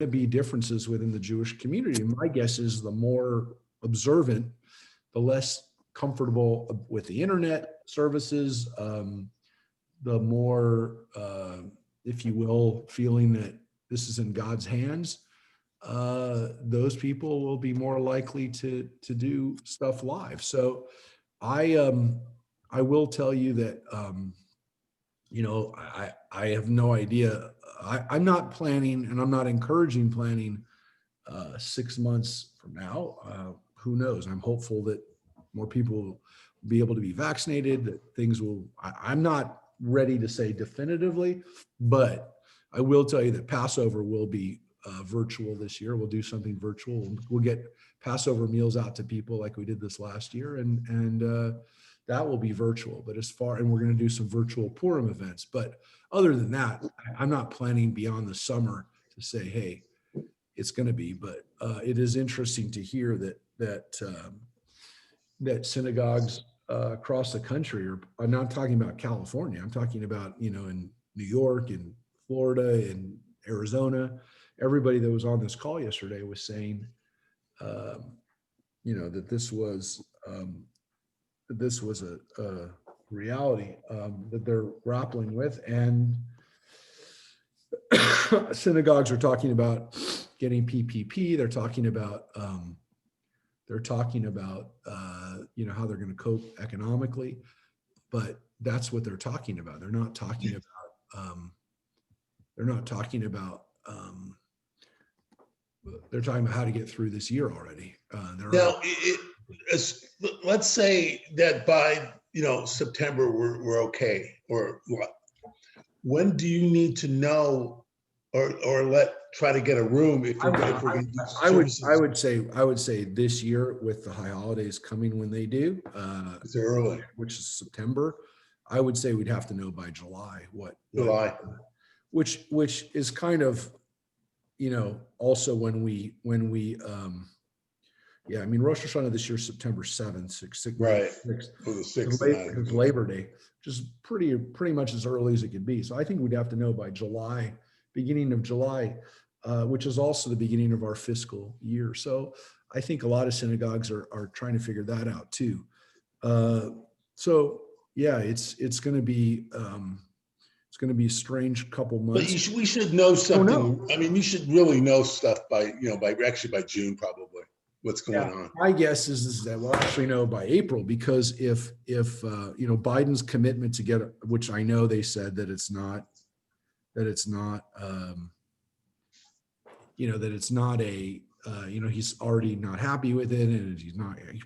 to be differences within the Jewish community. And my guess is the more observant, the less comfortable with the internet services, the more, if you will, feeling that this is in God's hands, those people will be more likely to do stuff live. So I will tell you that, I have no idea. I'm not planning, and I'm not encouraging planning 6 months from now. Who knows? I'm hopeful that more people will be able to be vaccinated, that things will, I'm not ready to say definitively, but I will tell you that Passover will be virtual this year. We'll do something virtual. We'll get Passover meals out to people like we did this last year, and that will be virtual. But and we're going to do some virtual Purim events. But other than that, I'm not planning beyond the summer to say, hey, it's going to be. But it is interesting to hear that synagogues across the country are. I'm not talking about California. I'm talking about in New York and Florida and Arizona. Everybody that was on this call yesterday was saying, that this was a reality that they're grappling with, and synagogues are talking about getting PPP. They're talking about how they're going to cope economically, but that's what they're talking about. They're not talking about. They're talking about how to get through this year already. Now, let's say that by September we're okay, or what? When do you need to know, or try to get a room if we're going to do services? I would say this year, with the high holidays coming when they do, it's early, which is September. I would say we'd have to know by July July, which is kind of, also when we I mean, Rosh Hashanah this year, September 7th, right? For the 6th, it's Labor Day, which is pretty much as early as it could be. So I think we'd have to know by July, beginning of July, which is also the beginning of our fiscal year. So I think a lot of synagogues are trying to figure that out too. So yeah, it's going to be a strange couple months. But we should know something. I mean, you should really know stuff by June, probably, what's going on. My guess is that we'll actually know by April, because if Biden's commitment to get, which I know they said that it's not he's already not happy with it, and he's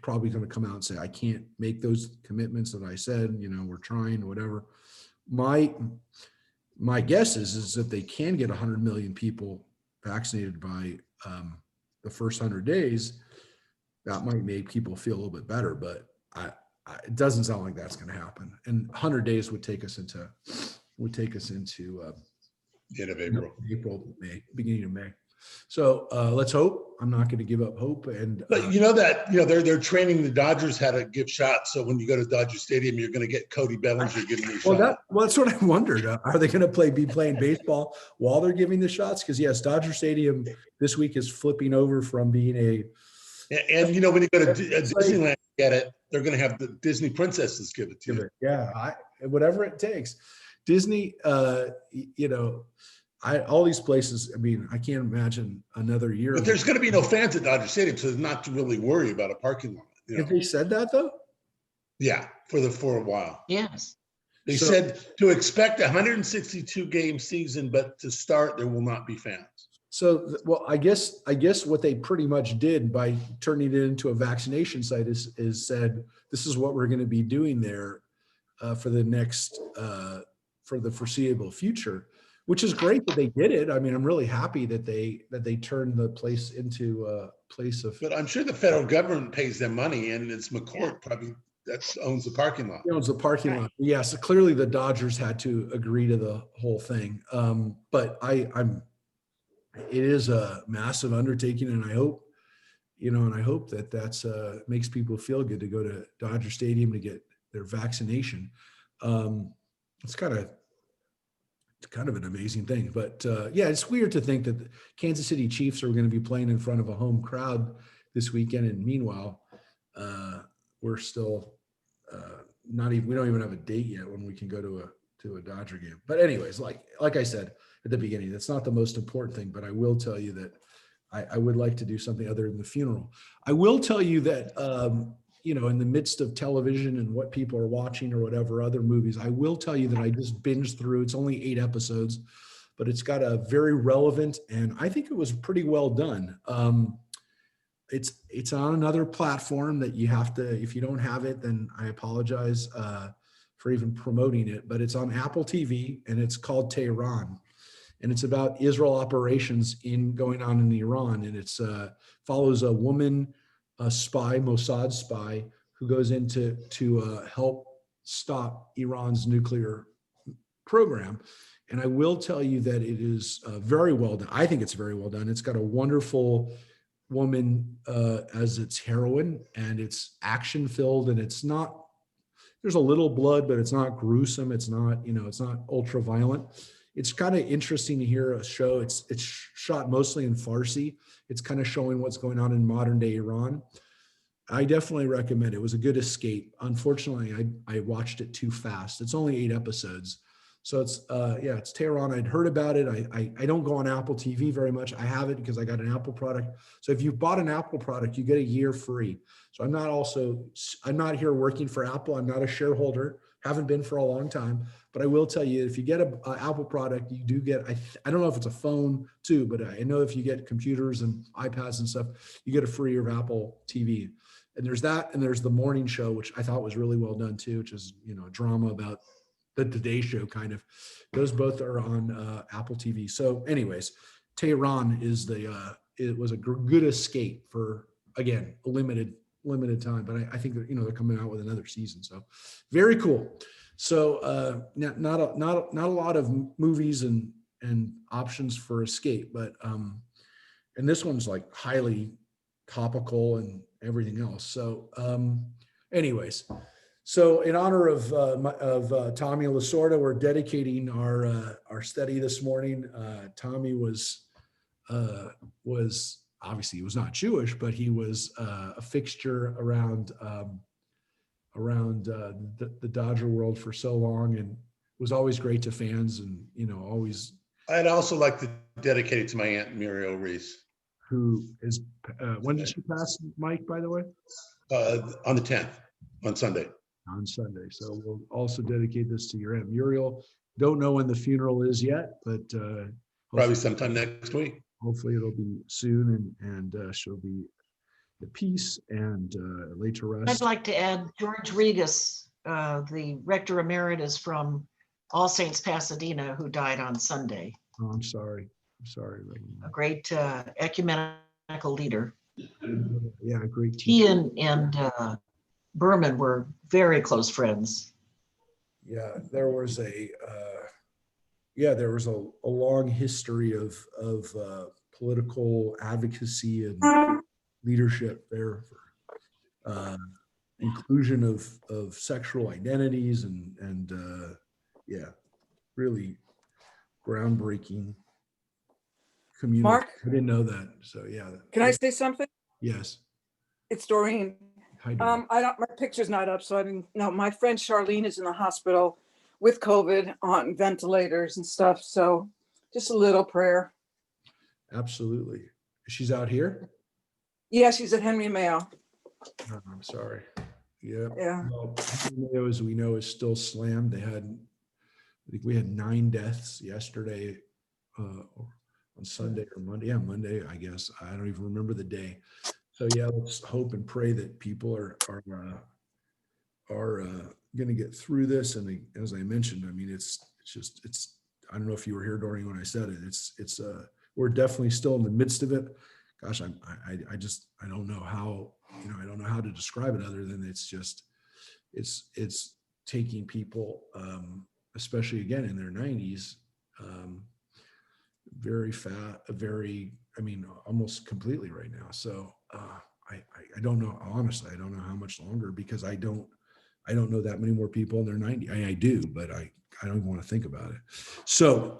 probably going to come out and say, I can't make those commitments that I said, we're trying, whatever. My guess is that they can get 100 million people vaccinated by the first 100 days. That might make people feel a little bit better, but it doesn't sound like that's going to happen. And 100 days would take us into the end of April, May, beginning of May. So let's hope. I'm not going to give up hope. But they're training the Dodgers how to give shots. So when you go to Dodger Stadium, you're going to get Cody Bellinger giving you shots. That's what I wondered. Are they going to be playing baseball while they're giving the shots? Because yes, Dodger Stadium this week is flipping over from being when you go to Disneyland, get it. They're going to have the Disney princesses give it to you. Yeah, whatever it takes. Disney, all these places. I mean, I can't imagine another year. But there's going to be no fans at Dodger Stadium, so not to really worry about a parking lot. Have they said that though? Yeah, for a while. Yes. They said to expect a 162 game season, but to start there will not be fans. So, well, I guess what they pretty much did by turning it into a vaccination site is said, this is what we're going to be doing there for the foreseeable future, which is great that they did it. I mean, I'm really happy that they turned the place into a place of. But I'm sure the federal government pays them money, and it's McCourt probably that owns the parking lot. He owns the parking lot. Yeah, so clearly the Dodgers had to agree to the whole thing. But it is a massive undertaking, and I hope, that makes people feel good to go to Dodger Stadium to get their vaccination. It's kind of kind of an amazing thing. But yeah, it's weird to think that the Kansas City Chiefs are going to be playing in front of a home crowd this weekend, and meanwhile, we're still not even, we don't even have a date yet when we can go to a Dodger game. But anyways, like I said at the beginning, that's not the most important thing. But I will tell you that I would like to do something other than the funeral. I will tell you that in the midst of television and what people are watching or whatever other movies, I will tell you that I just binged through. It's only 8 episodes, but it's got a very relevant, and I think it was pretty well done. It's on another platform that you have to, if you don't have it, then I apologize for even promoting it, but it's on Apple TV, and it's called Tehran, and it's about Israel operations going on in Iran. And it's follows a woman, a spy, Mossad spy, who goes in to help stop Iran's nuclear program. And I will tell you that it is very well done. I think it's very well done. It's got a wonderful woman as its heroine, and it's action filled, and it's not, there's a little blood, but it's not gruesome. It's not, it's not ultra violent. It's kind of interesting to hear a show. It's shot mostly in Farsi. It's kind of showing what's going on in modern day Iran. I definitely recommend it. It was a good escape. Unfortunately, I watched it too fast. It's only 8 episodes. So it's Tehran. I'd heard about it. I don't go on Apple TV very much. I have it because I got an Apple product. So if you've bought an Apple product, you get a year free. So I'm not here working for Apple. I'm not a shareholder. Haven't been for a long time. But I will tell you, if you get an Apple product, you do get, I don't know if it's a phone too, but I know if you get computers and iPads and stuff, you get a free of Apple TV. And there's that, and there's the morning show, which I thought was really well done too, which is, a drama about the Today Show kind of. Those both are on Apple TV. So anyways, Tehran it was a good escape for, again, a limited time, but I think that, they're coming out with another season. So very cool. So not a lot of movies and options for escape, but and this one's like highly topical and everything else. So anyways, so in honor of Tommy Lasorda, we're dedicating our study this morning. Tommy was obviously, he was not Jewish, but he was a fixture around the Dodger world for so long, and was always great to fans, and always. I'd also like to dedicate it to my Aunt Muriel Reese, Who is when did she pass, Mike? By the way, on the 10th, on Sunday. On Sunday. So we'll also dedicate this to your Aunt Muriel. Don't know when the funeral is yet, but Probably sometime next week. Hopefully it'll be soon, and she'll be at peace and laid to rest. I'd like to add George Regas, the rector emeritus from All Saints Pasadena, who died on Sunday. Oh, I'm sorry. A great ecumenical leader. Yeah, great team. He and Berman were very close friends. Yeah, there was a long history of political advocacy and leadership there for inclusion of sexual identities and really groundbreaking community. Mark? I didn't know that. So yeah. Can I say something? Yes. It's Doreen. Hi, Doreen. My picture's not up, so I didn't know. My friend Charlene is in the hospital with COVID on ventilators and stuff. So just a little prayer. Absolutely. She's out here? Yeah, she's at Henry Mayo. Oh, I'm sorry. Yeah. Yeah. Well, Mayo, as we know, is still slammed. I think we had 9 deaths yesterday, on Sunday or Monday. Yeah, Monday, I guess. I don't even remember the day. So yeah, let's hope and pray that people are going to get through this. And as I mentioned, I mean, it's I don't know if you were here, Doreen, when I said it. It's we're definitely still in the midst of it. Gosh, I don't know how, I don't know how to describe it other than it's taking people, especially again in their 90s, very fat, almost completely right now. So I don't know, honestly, I don't know how much longer, because I I don't know that many more people, and they're 90. I do, but I don't even want to think about it. So,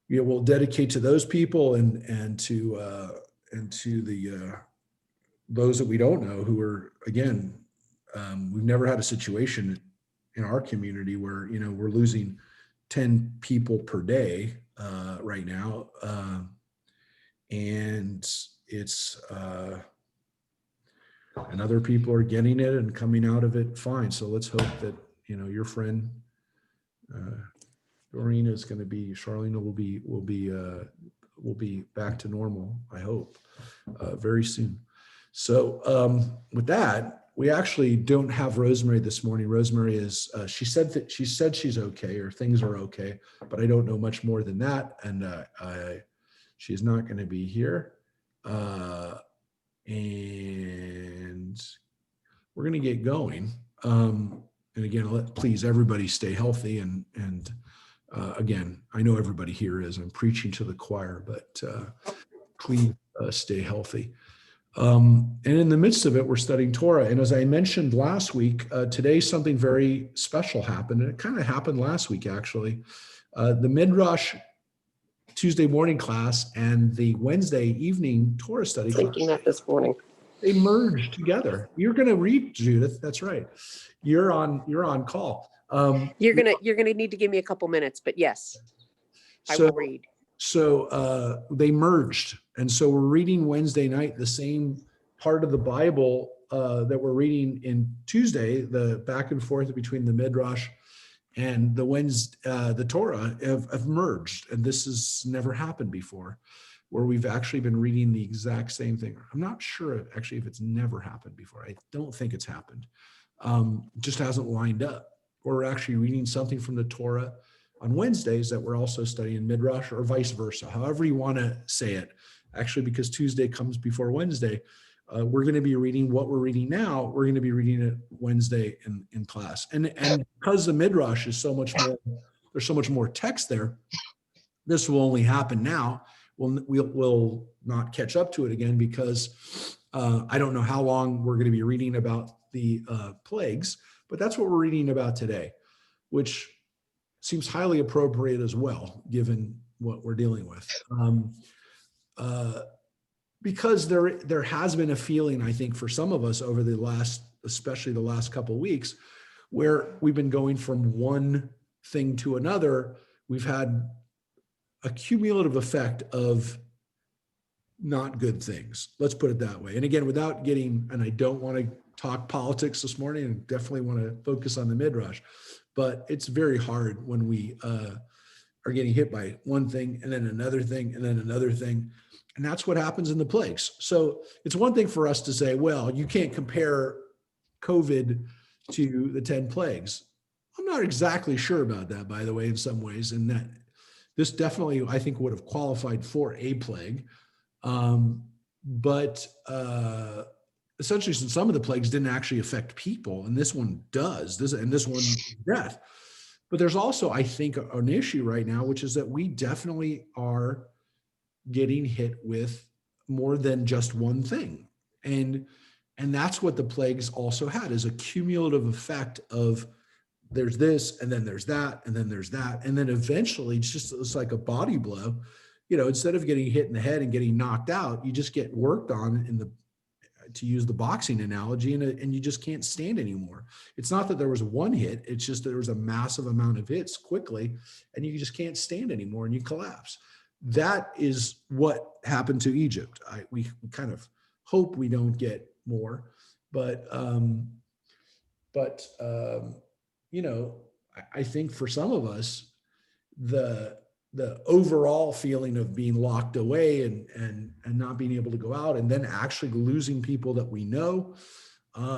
we'll dedicate to those people and to the those that we don't know who are, again, we've never had a situation in our community where, we're losing 10 people per day right now. And it's, and other people are getting it and coming out of it fine. So let's hope that, your friend, Doreen is going to be, Charlene will be back to normal, I hope, very soon. So with that, we actually don't have Rosemary this morning. Rosemary is, she said she's okay, or things are okay, but I don't know much more than that. And she's not going to be here. And we're going to get going. And again, please, everybody stay healthy. And again, I know everybody here is, I'm preaching to the choir, but please stay healthy. And in the midst of it, we're studying Torah. And as I mentioned last week, today something very special happened. And it kind of happened last week, actually. The Midrash Tuesday morning class and the Wednesday evening Torah study class, Thinking that this morning. they merged together. You're going to read, Judith. That's right. You're on call. You're gonna need to give me a couple minutes, but yes, I will read. So they merged. And so we're reading Wednesday night, the same part of the Bible that we're reading in Tuesday, the back and forth between the Midrash and the Torah have merged. And this has never happened before, where we've actually been reading the exact same thing. I'm not sure actually if it's never happened before. I don't think it's happened. Just hasn't lined up. Or we're actually reading something from the Torah on Wednesdays that we're also studying Midrash, or vice versa, however you want to say it. Actually, because Tuesday comes before Wednesday, we're going to be reading what we're reading now. We're going to be reading it Wednesday in class. And because the Midrash is so much more, there's so much more text there, this will only happen now. We'll not catch up to it again, because I don't know how long we're going to be reading about the plagues, but that's what we're reading about today, which seems highly appropriate as well, given what we're dealing with. Because there has been a feeling, I think, for some of us over especially the last couple of weeks, where we've been going from one thing to another. We've had a cumulative effect of not good things. Let's put it that way. And again, without getting, and I don't want to talk politics this morning, and definitely want to focus on the Midrash, but it's very hard when we are getting hit by one thing and then another thing and then another thing. And that's what happens in the plagues. So it's one thing for us to say, well, you can't compare COVID to the 10 plagues. I'm not exactly sure about that, by the way, in some ways, and that this definitely, I think, would have qualified for a plague. But essentially, since some of the plagues didn't actually affect people, and this one does, this one death. But there's also, I think, an issue right now, which is that we definitely are getting hit with more than just one thing. And that's what the plagues also had, is a cumulative effect of there's this, and then there's that, and then there's that. And then eventually it's like a body blow. Instead of getting hit in the head and getting knocked out, you just get worked on to use the boxing analogy, and you just can't stand anymore. It's not that there was one hit, it's just that there was a massive amount of hits quickly, and you just can't stand anymore and you collapse. That is what happened to Egypt. We kind of hope we don't get more, but I think for some of us, the overall feeling of being locked away and not being able to go out, and then actually losing people that we know,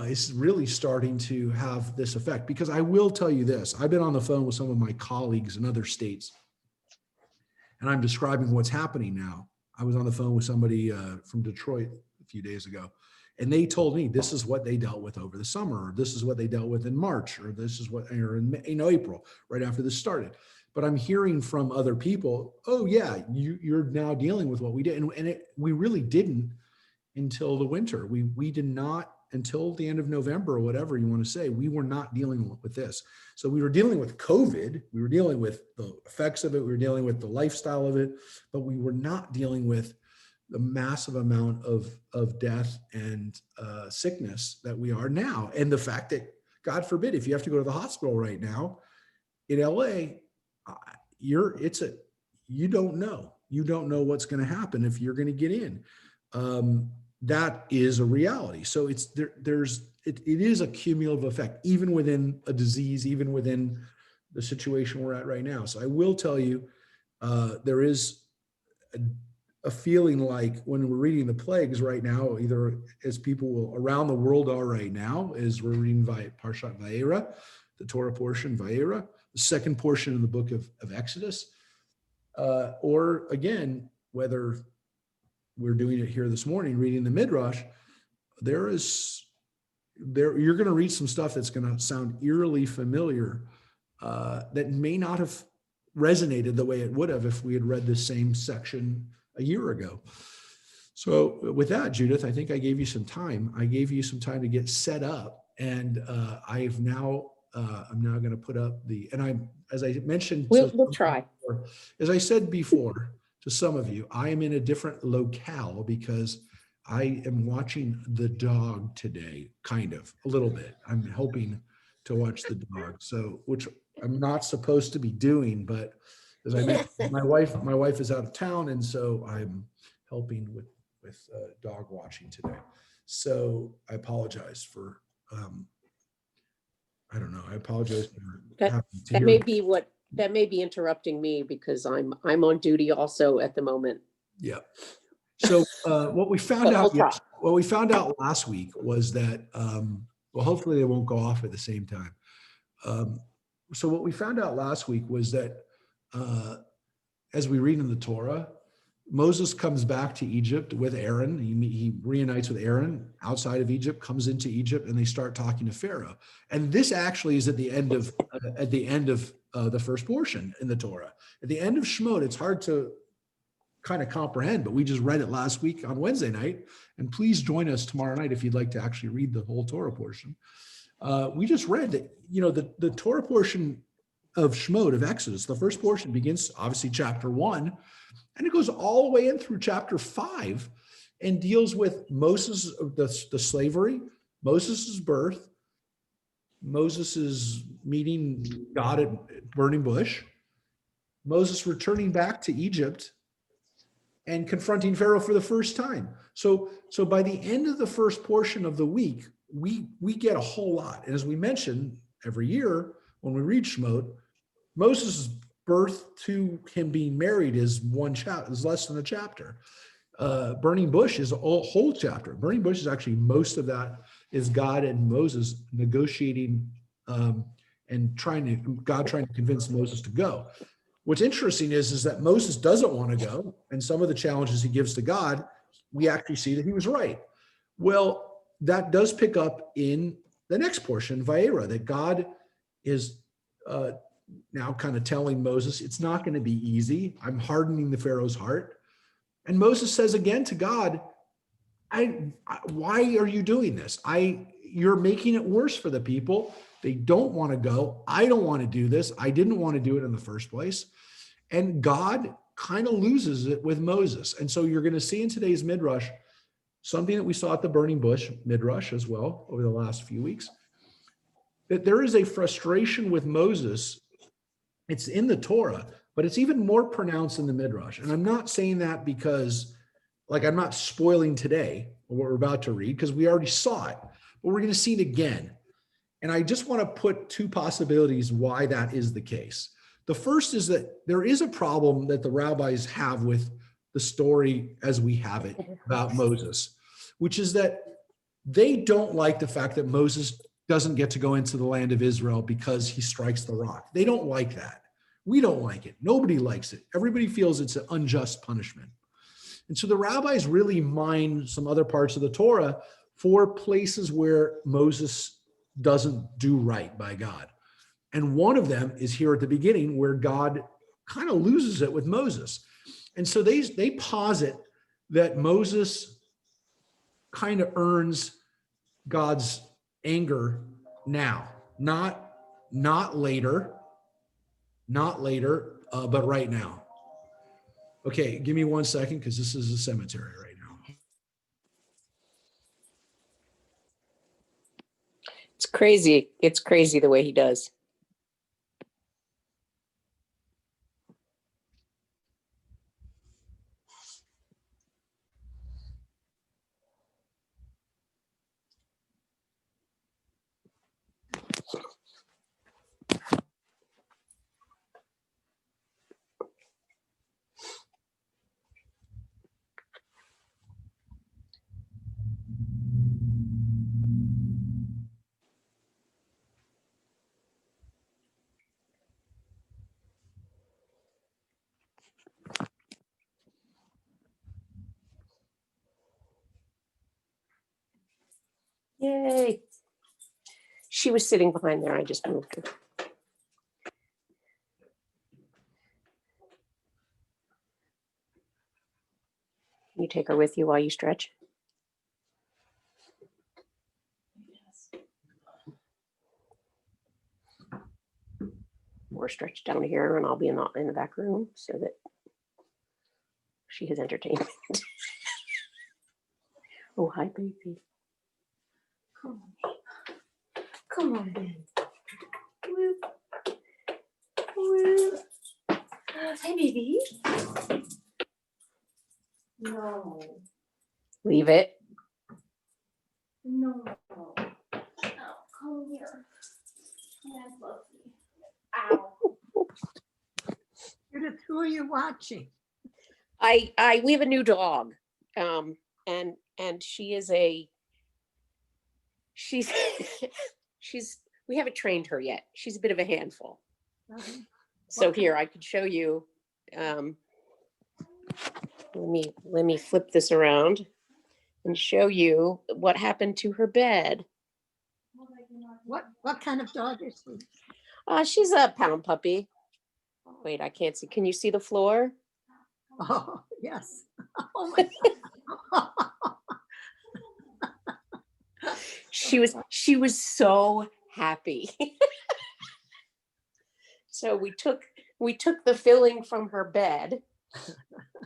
is really starting to have this effect. Because I will tell you this, I've been on the phone with some of my colleagues in other states, and I'm describing what's happening now. I was on the phone with somebody from Detroit a few days ago, and they told me this is what they dealt with over the summer, or this is what they dealt with in March, or this is what, or in April, right after this started. But I'm hearing from other people, oh yeah, you're now dealing with what we did. And we really didn't until the winter. We did not until the end of November or whatever you want to say, we were not dealing with this. So we were dealing with COVID, we were dealing with the effects of it, we were dealing with the lifestyle of it, but we were not dealing with the massive amount of death and sickness that we are now. And the fact that, God forbid, if you have to go to the hospital right now in LA, you don't know what's going to happen if you're going to get in. That is a reality. So it is a cumulative effect, even within a disease, even within the situation we're at right now. So I will tell you, there is a feeling like when we're reading the plagues right now, either as people around the world are right now, as we're reading Parshat Vayera, the Torah portion, Vayera, the second portion of the book of Exodus, or again, whether we're doing it here this morning, reading the Midrash, you're going to read some stuff that's going to sound eerily familiar, that may not have resonated the way it would have if we had read the same section a year ago. So with that, Judith, I think I gave you some time. I gave you some time to get set up, and I'm now going to put up as I mentioned, We'll try. as I said before to some of you, I am in a different locale because I am watching the dog today, kind of, a little bit. I'm helping to watch the dog, which I'm not supposed to be doing, but as I mentioned, my wife is out of town, and so I'm helping with dog watching today. So I apologize for I don't know. I apologize for having to hear. That may be interrupting me because I'm on duty also at the moment. Yeah. So what we found out last week was that hopefully they won't go off at the same time. So what we found out last week was that as we read in the Torah, Moses comes back to Egypt with Aaron. He reunites with Aaron outside of Egypt, comes into Egypt, and they start talking to Pharaoh. And this actually is at the end of the first portion in the Torah. At the end of Shemot, it's hard to kind of comprehend, but we just read it last week on Wednesday night. And please join us tomorrow night if you'd like to actually read the whole Torah portion. We just read that, the Torah portion of Shemot, of Exodus, the first portion begins obviously chapter 1, and it goes all the way in through chapter 5 and deals with Moses, the slavery, Moses's birth, Moses's meeting God at burning bush, Moses returning back to Egypt and confronting Pharaoh for the first time. So by the end of the first portion of the week, we get a whole lot. And as we mentioned every year when we read Shemot, Moses' birth to him being married is is less than a chapter. Burning bush is a whole chapter. Burning bush is actually, most of that is God and Moses negotiating and trying to convince Moses to go. What's interesting is that Moses doesn't want to go, and some of the challenges he gives to God, we actually see that he was right. Well, that does pick up in the next portion, Vayera, that God is now kind of telling Moses, it's not going to be easy. I'm hardening the Pharaoh's heart. And Moses says again to God, why are you doing this? You're making it worse for the people. They don't want to go. I don't want to do this. I didn't want to do it in the first place. And God kind of loses it with Moses. And so you're going to see in today's Midrash something that we saw at the burning bush Midrash as well over the last few weeks, that there is a frustration with Moses. It's in the Torah, but it's even more pronounced in the Midrash. And I'm not saying that because, I'm not spoiling today what we're about to read, because we already saw it, but we're going to see it again. And I just want to put two possibilities why that is the case. The first is that there is a problem that the rabbis have with the story as we have it about Moses, which is that they don't like the fact that Moses doesn't get to go into the land of Israel because he strikes the rock. They don't like that. We don't like it. Nobody likes it. Everybody feels it's an unjust punishment. And so the rabbis really mine some other parts of the Torah for places where Moses doesn't do right by God. And one of them is here at the beginning where God kind of loses it with Moses. And so they posit that Moses kind of earns God's anger now, not later, but right now. Okay, give me 1 second because this is a cemetery right now. It's crazy. It's crazy the way he does. Yay. She was sitting behind there. I just moved her. Can you take her with you while you stretch? Or stretch down here and I'll be in the back room so that she has entertainment. Oh, hi, baby. Come on. Come on, baby. Woo. Woo. Hey, baby. No. Leave it. No. Oh, come here. Yeah, I love you. Ow. Judith, who are you watching? We have a new dog. And she's we haven't trained her yet. She's a bit of a handful. So here, I could show you. Let me flip this around and show you what happened to her bed. What kind of dog is she? She's a pound puppy. Wait, I can't see. Can you see the floor? Oh, yes. Oh my God. She was so happy. So we took the filling from her bed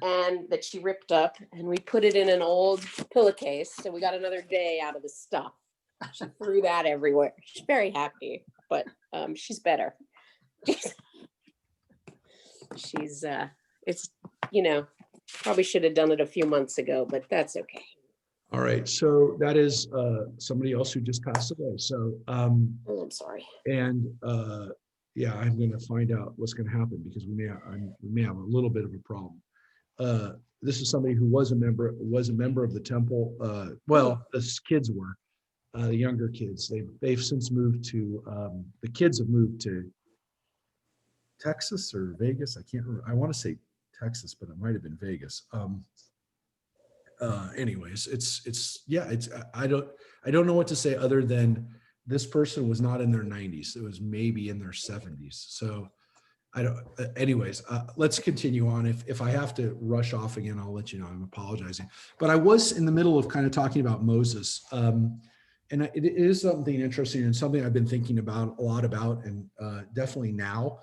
and that she ripped up and we put it in an old pillowcase. So we got another day out of the stuff. She threw that everywhere. She's very happy, but she's better. She's it's, probably should have done it a few months ago, but that's okay. All right, so that is somebody else who just passed away. So Oh, I'm sorry. and yeah, I'm going to find out what's going to happen because we may have a little bit of a problem. This is somebody who was a member of the temple. Well, the kids were the younger kids. They've since moved to the kids have moved to Texas or Vegas. I can't remember. I want to say Texas, but it might have been Vegas. Anyways, I don't know what to say other than this person was not in their 90s. It was maybe in their 70s. So I don't, anyways, let's continue on. If I have to rush off again, I'll let you know. I'm apologizing, but I was in the middle of kind of talking about Moses. And it is something interesting and something I've been thinking about a lot about, and definitely now,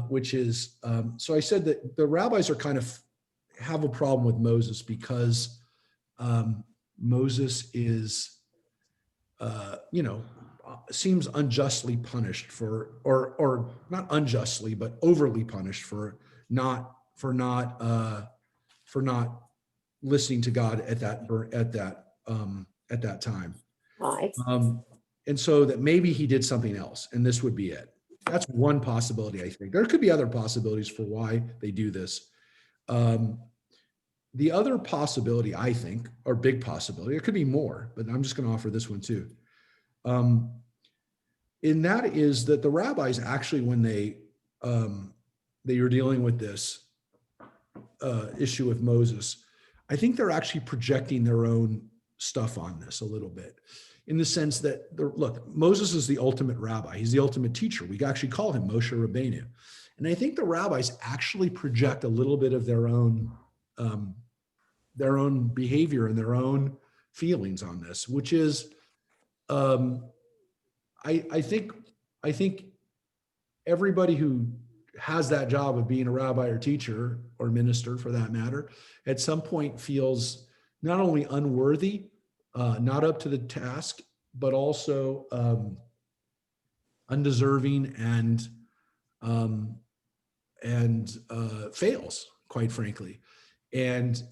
which is, so I said that the rabbis are kind of have a problem with Moses because Moses is, seems unjustly punished or not unjustly, but overly punished for not listening to God at that time. Hi. And so that maybe he did something else, and this would be it. That's one possibility, I think. There could be other possibilities for why they do this. The other possibility, I think, or big possibility, it could be more, but I'm just going to offer this one too. And that is that the rabbis actually, when they were dealing with this issue with Moses, I think they're actually projecting their own stuff on this a little bit, in the sense that, look, Moses is the ultimate rabbi. He's the ultimate teacher. We actually call him Moshe Rabbeinu. And I think the rabbis actually project a little bit of their own behavior and their own feelings on this, which is I think everybody who has that job of being a rabbi or teacher or minister for that matter, at some point feels not only unworthy, not up to the task, but also undeserving and fails, quite frankly. And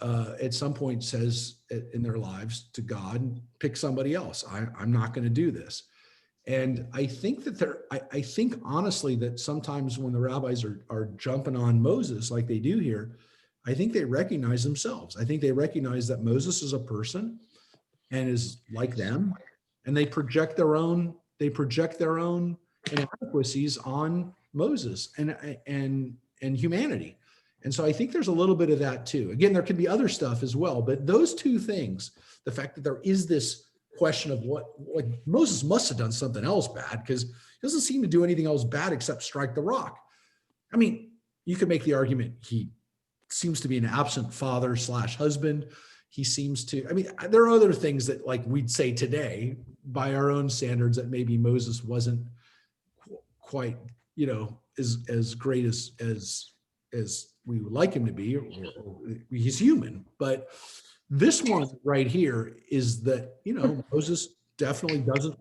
at some point says in their lives to God, pick somebody else. I'm not going to do this. And I think that I think honestly that sometimes when the rabbis are jumping on Moses like they do here, I think they recognize themselves. I think they recognize that Moses is a person and is like them, and they project their own inadequacies on Moses and humanity. And so I think there's a little bit of that too. Again, there can be other stuff as well, but those two things, the fact that there is this question of what, like Moses must have done something else bad because he doesn't seem to do anything else bad except strike the rock. I mean, you could make the argument he seems to be an absent father / husband. He seems to, I mean, there are other things that like we'd say today by our own standards that maybe Moses wasn't quite, as great as we would like him to be, or he's human. But this one right here is that, Moses definitely doesn't,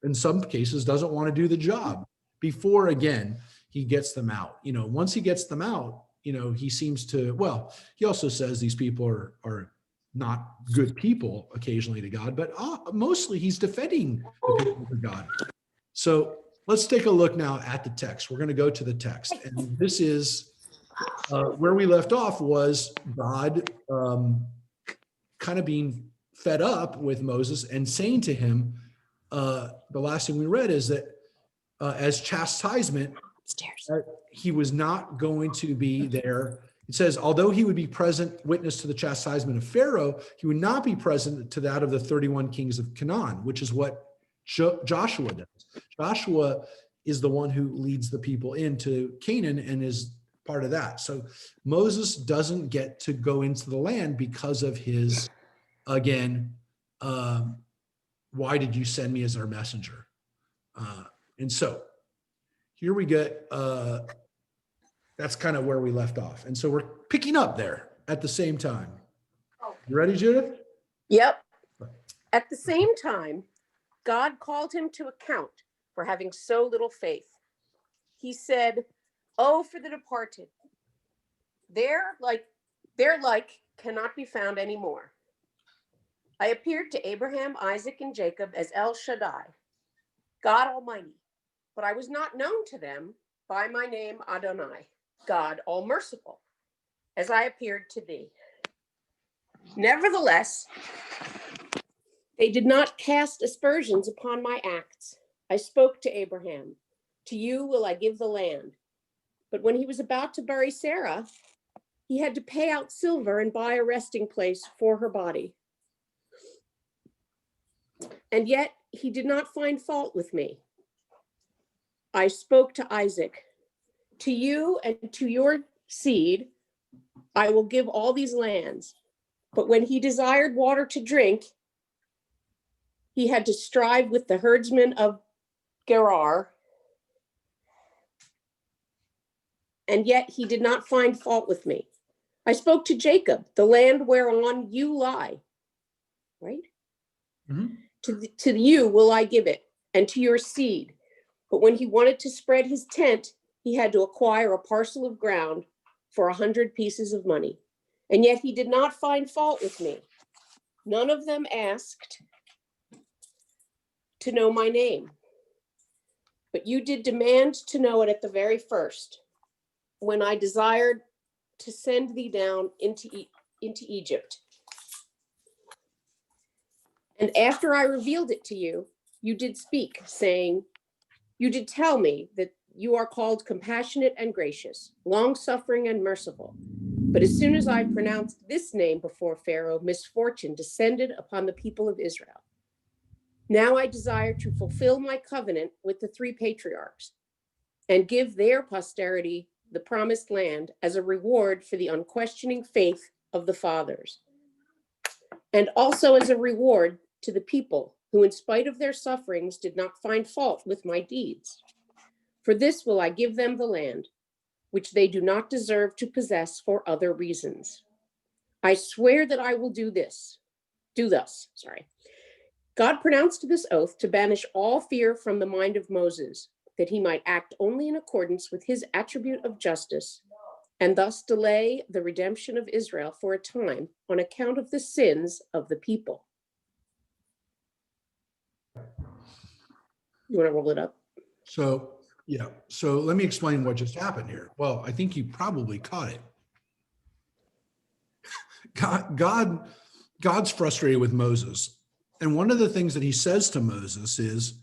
in some cases, doesn't want to do the job before, again, he gets them out. Once he gets them out, he seems to, well, he also says these people are not good people occasionally to God, but mostly he's defending the people of God. So let's take a look now at the text. We're going to go to the text. And this is where we left off was God kind of being fed up with Moses and saying to him, the last thing we read is that as chastisement, he was not going to be there. It says, although he would be present witness to the chastisement of Pharaoh, he would not be present to that of the 31 kings of Canaan, which is what Joshua does. Joshua is the one who leads the people into Canaan and is part of that. So Moses doesn't get to go into the land because of his, again, why did you send me as our messenger? And so here we get, that's kind of where we left off. And so we're picking up there at the same time. You ready, Judith? Yep. At the same time, God called him to account for having so little faith. He said, "Oh, for the departed, their like cannot be found anymore. I appeared to Abraham, Isaac, and Jacob as El Shaddai, God Almighty, but I was not known to them by my name Adonai, God All-Merciful, as I appeared to thee. Nevertheless, they did not cast aspersions upon my acts. I spoke to Abraham, to you will I give the land. But when he was about to bury Sarah, he had to pay out silver and buy a resting place for her body. And yet he did not find fault with me. I spoke to Isaac, to you and to your seed, I will give all these lands. But when he desired water to drink, he had to strive with the herdsmen of Gerar. And yet he did not find fault with me. I spoke to Jacob, the land whereon you lie, right? Mm-hmm. To you will I give it, and to your seed. But when he wanted to spread his tent, he had to acquire a parcel of ground for 100 pieces of money. And yet he did not find fault with me. None of them asked to know my name. But you did demand to know it at the very first, when I desired to send thee down into Egypt. And after I revealed it to you, you did speak, saying, you did tell me that you are called compassionate and gracious, long-suffering and merciful. But as soon as I pronounced this name before Pharaoh, misfortune descended upon the people of Israel. Now I desire to fulfill my covenant with the 3 patriarchs and give their posterity the promised land as a reward for the unquestioning faith of the fathers, and also as a reward to the people who in spite of their sufferings did not find fault with my deeds. For this will I give them the land, which they do not deserve to possess for other reasons. I swear that I will do thus. God pronounced this oath to banish all fear from the mind of Moses, that he might act only in accordance with his attribute of justice, and thus delay the redemption of Israel for a time on account of the sins of the people. You want to roll it up? So, yeah. So let me explain what just happened here. Well, I think you probably caught it. God's frustrated with Moses. And one of the things that he says to Moses is,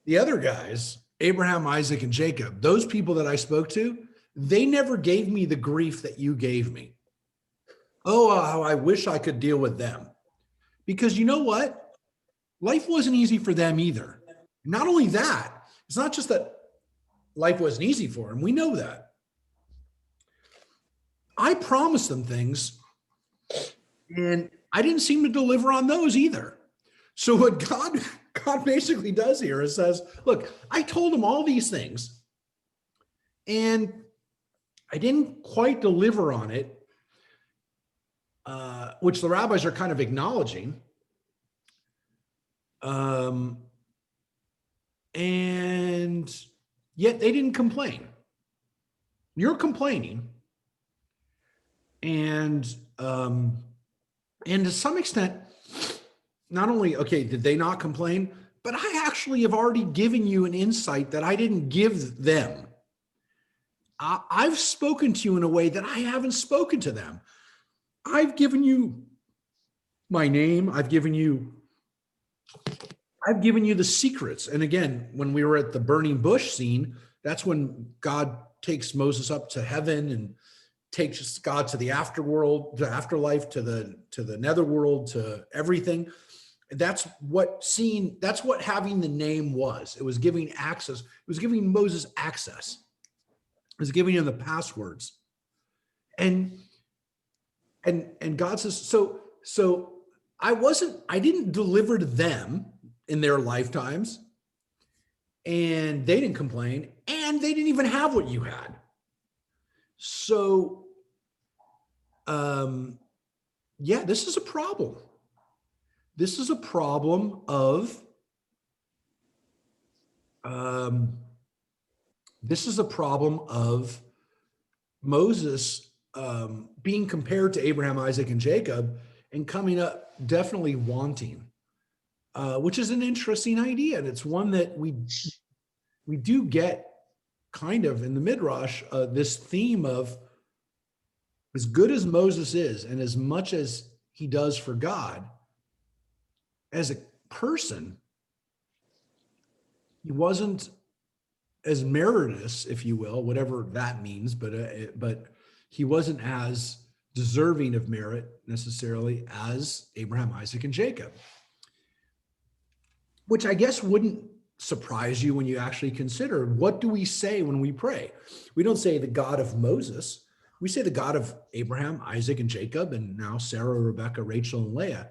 the other guys, Abraham, Isaac, and Jacob, those people that I spoke to, they never gave me the grief that you gave me. Oh, how I wish I could deal with them. Because you know what? Life wasn't easy for them either. Not only that, it's not just that life wasn't easy for them. We know that. I promised them things, and I didn't seem to deliver on those either. So what God basically does here is says, look, I told them all these things, and I didn't quite deliver on it, which the rabbis are kind of acknowledging. And yet they didn't complain. You're complaining. And to some extent, not only, okay, did they not complain, but I actually have already given you an insight that I didn't give them. I've spoken to you in a way that I haven't spoken to them. I've given you my name. I've given you the secrets. And again, when we were at the burning bush scene, that's when God takes Moses up to heaven and takes God to the afterworld, to afterlife, to the netherworld, to everything. That's what having the name was. It was giving access. It was giving Moses access. It was giving him the passwords. And God says, so I didn't deliver to them in their lifetimes, and they didn't complain, and they didn't even have what you had. So, yeah, this is a problem. This is a problem of, Moses being compared to Abraham, Isaac, and Jacob, and coming up definitely wanting, which is an interesting idea. And it's one that we do get kind of in the Midrash, this theme of, as good as Moses is, and as much as he does for God, as a person, he wasn't as meritorious, if you will, whatever that means, but he wasn't as deserving of merit necessarily as Abraham, Isaac, and Jacob, which I guess wouldn't surprise you when you actually consider, what do we say when we pray? We don't say the God of Moses. We say the God of Abraham, Isaac, and Jacob, and now Sarah, Rebecca, Rachel, and Leah.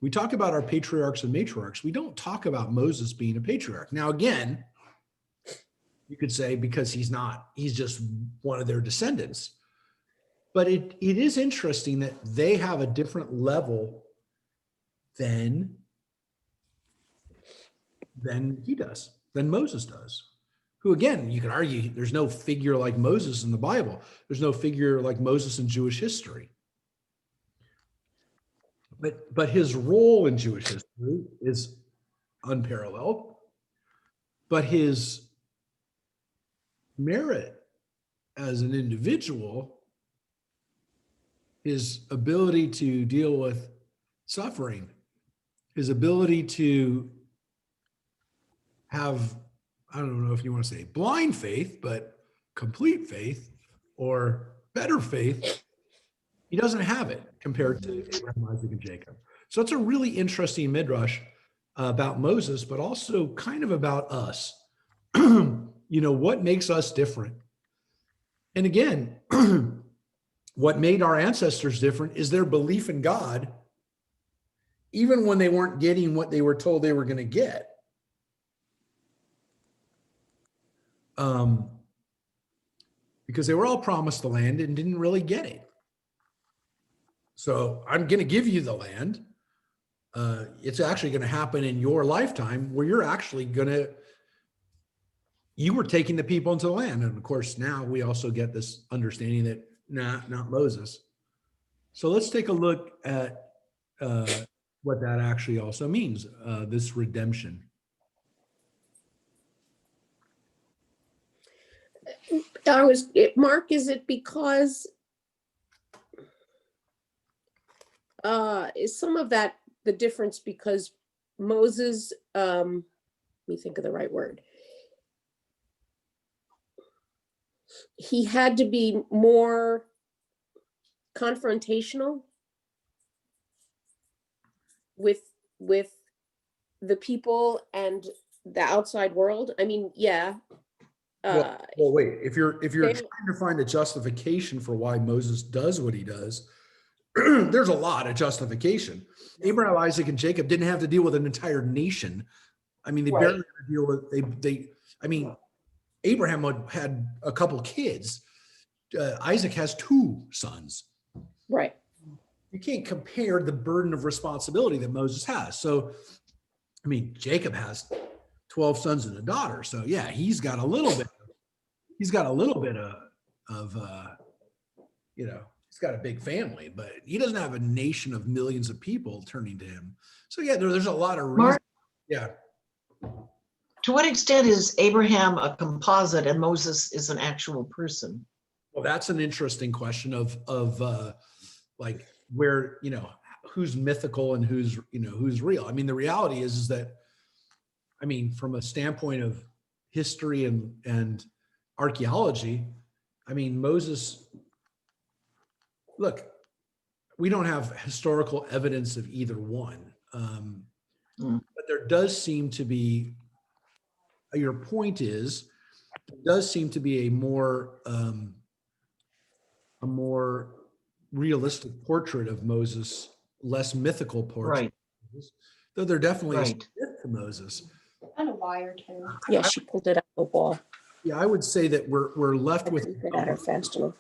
We talk about our patriarchs and matriarchs. We don't talk about Moses being a patriarch. Now, again, you could say because he's not, he's just one of their descendants. But it is interesting that they have a different level than he does, than Moses does. Who, again, you could argue there's no figure like Moses in the Bible. There's no figure like Moses in Jewish history. But his role in Jewish history is unparalleled. But his merit as an individual, his ability to deal with suffering, his ability to have, I don't know if you want to say blind faith, but complete faith or better faith, he doesn't have it compared to Abraham, Isaac, and Jacob. So it's a really interesting midrash about Moses, but also kind of about us. What makes us different? And again, what made our ancestors different is their belief in God even when they weren't getting what they were told they were going to get. Because they were all promised the land and didn't really get it. So I'm going to give you the land. It's actually going to happen in your lifetime where you're actually you were taking the people into the land. And of course, now we also get this understanding that, nah, not Moses. So let's take a look at what that actually also means, this redemption. Mark, is it because is some of that the difference because Moses, let me think of the right word. He had to be more confrontational with the people and the outside world. I mean, yeah. Well, wait, if you're they- trying to find a justification for why Moses does what he does, there's a lot of justification. Abraham, Isaac, and Jacob didn't have to deal with an entire nation. I mean, they Right. barely had to deal with I mean, Abraham had a couple kids. Isaac has 2 sons. Right. You can't compare the burden of responsibility that Moses has. So, I mean, Jacob has 12 sons and a daughter. So yeah, he's got a little bit of he's got a big family, but he doesn't have a nation of millions of people turning to him. So yeah, there's a lot of reasons. Mark, Yeah. to what extent is Abraham a composite and Moses is an actual person? Well, that's an interesting question of like where, who's mythical and who's real. I mean, the reality is that, I mean, from a standpoint of history and archaeology, I mean, Moses, look, we don't have historical evidence of either one. But there does seem to be, your point is, there does seem to be a more realistic portrait of Moses, less mythical portrait. Right, of Moses, though there definitely is right. a myth to Moses. And a wire too. Yeah, she pulled it out the wall. Yeah, I would say that we're left I with couldn't get at her fast enough.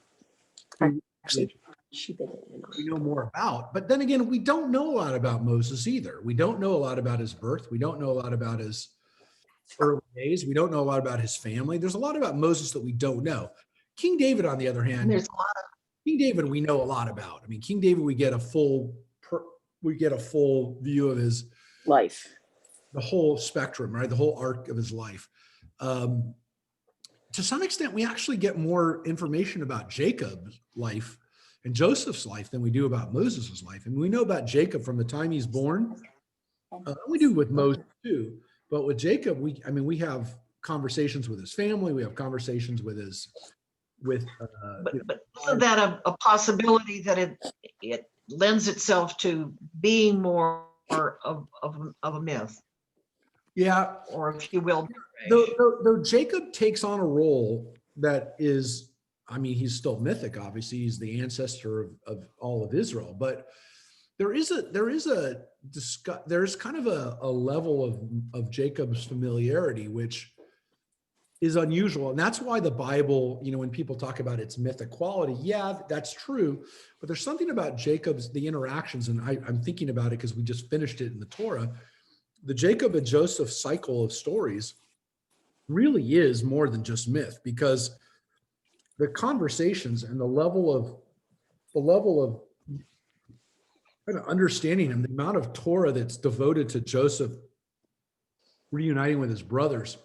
Actually, she bit it in. we know more about. But then again, we don't know a lot about Moses either. We don't know a lot about his birth. We don't know a lot about his early days. We don't know a lot about his family. There's a lot about Moses that we don't know. King David, on the other And hand, there's a lot of, King David, we know a lot about. I mean, King David, we get a full view of Life. the whole spectrum, right? The whole arc of his life. To some extent, we actually get more information about Jacob's life and Joseph's life than we do about Moses's life. And we know about Jacob from the time he's born. We do with Moses too, but with Jacob, we have conversations with his family. We have conversations with but isn't that a possibility that it lends itself to being more of a myth, yeah. or if you will? Though Jacob takes on a role that is, I mean, he's still mythic, obviously. He's the ancestor of all of Israel, but there's kind of a level of Jacob's familiarity, which is unusual. And that's why the Bible, when people talk about its mythic quality, yeah, that's true. But there's something about the interactions, and I'm thinking about it because we just finished it in the Torah. The Jacob and Joseph cycle of stories really is more than just myth, because the conversations and the level of kind of understanding and the amount of Torah that's devoted to Joseph reuniting with his brothers,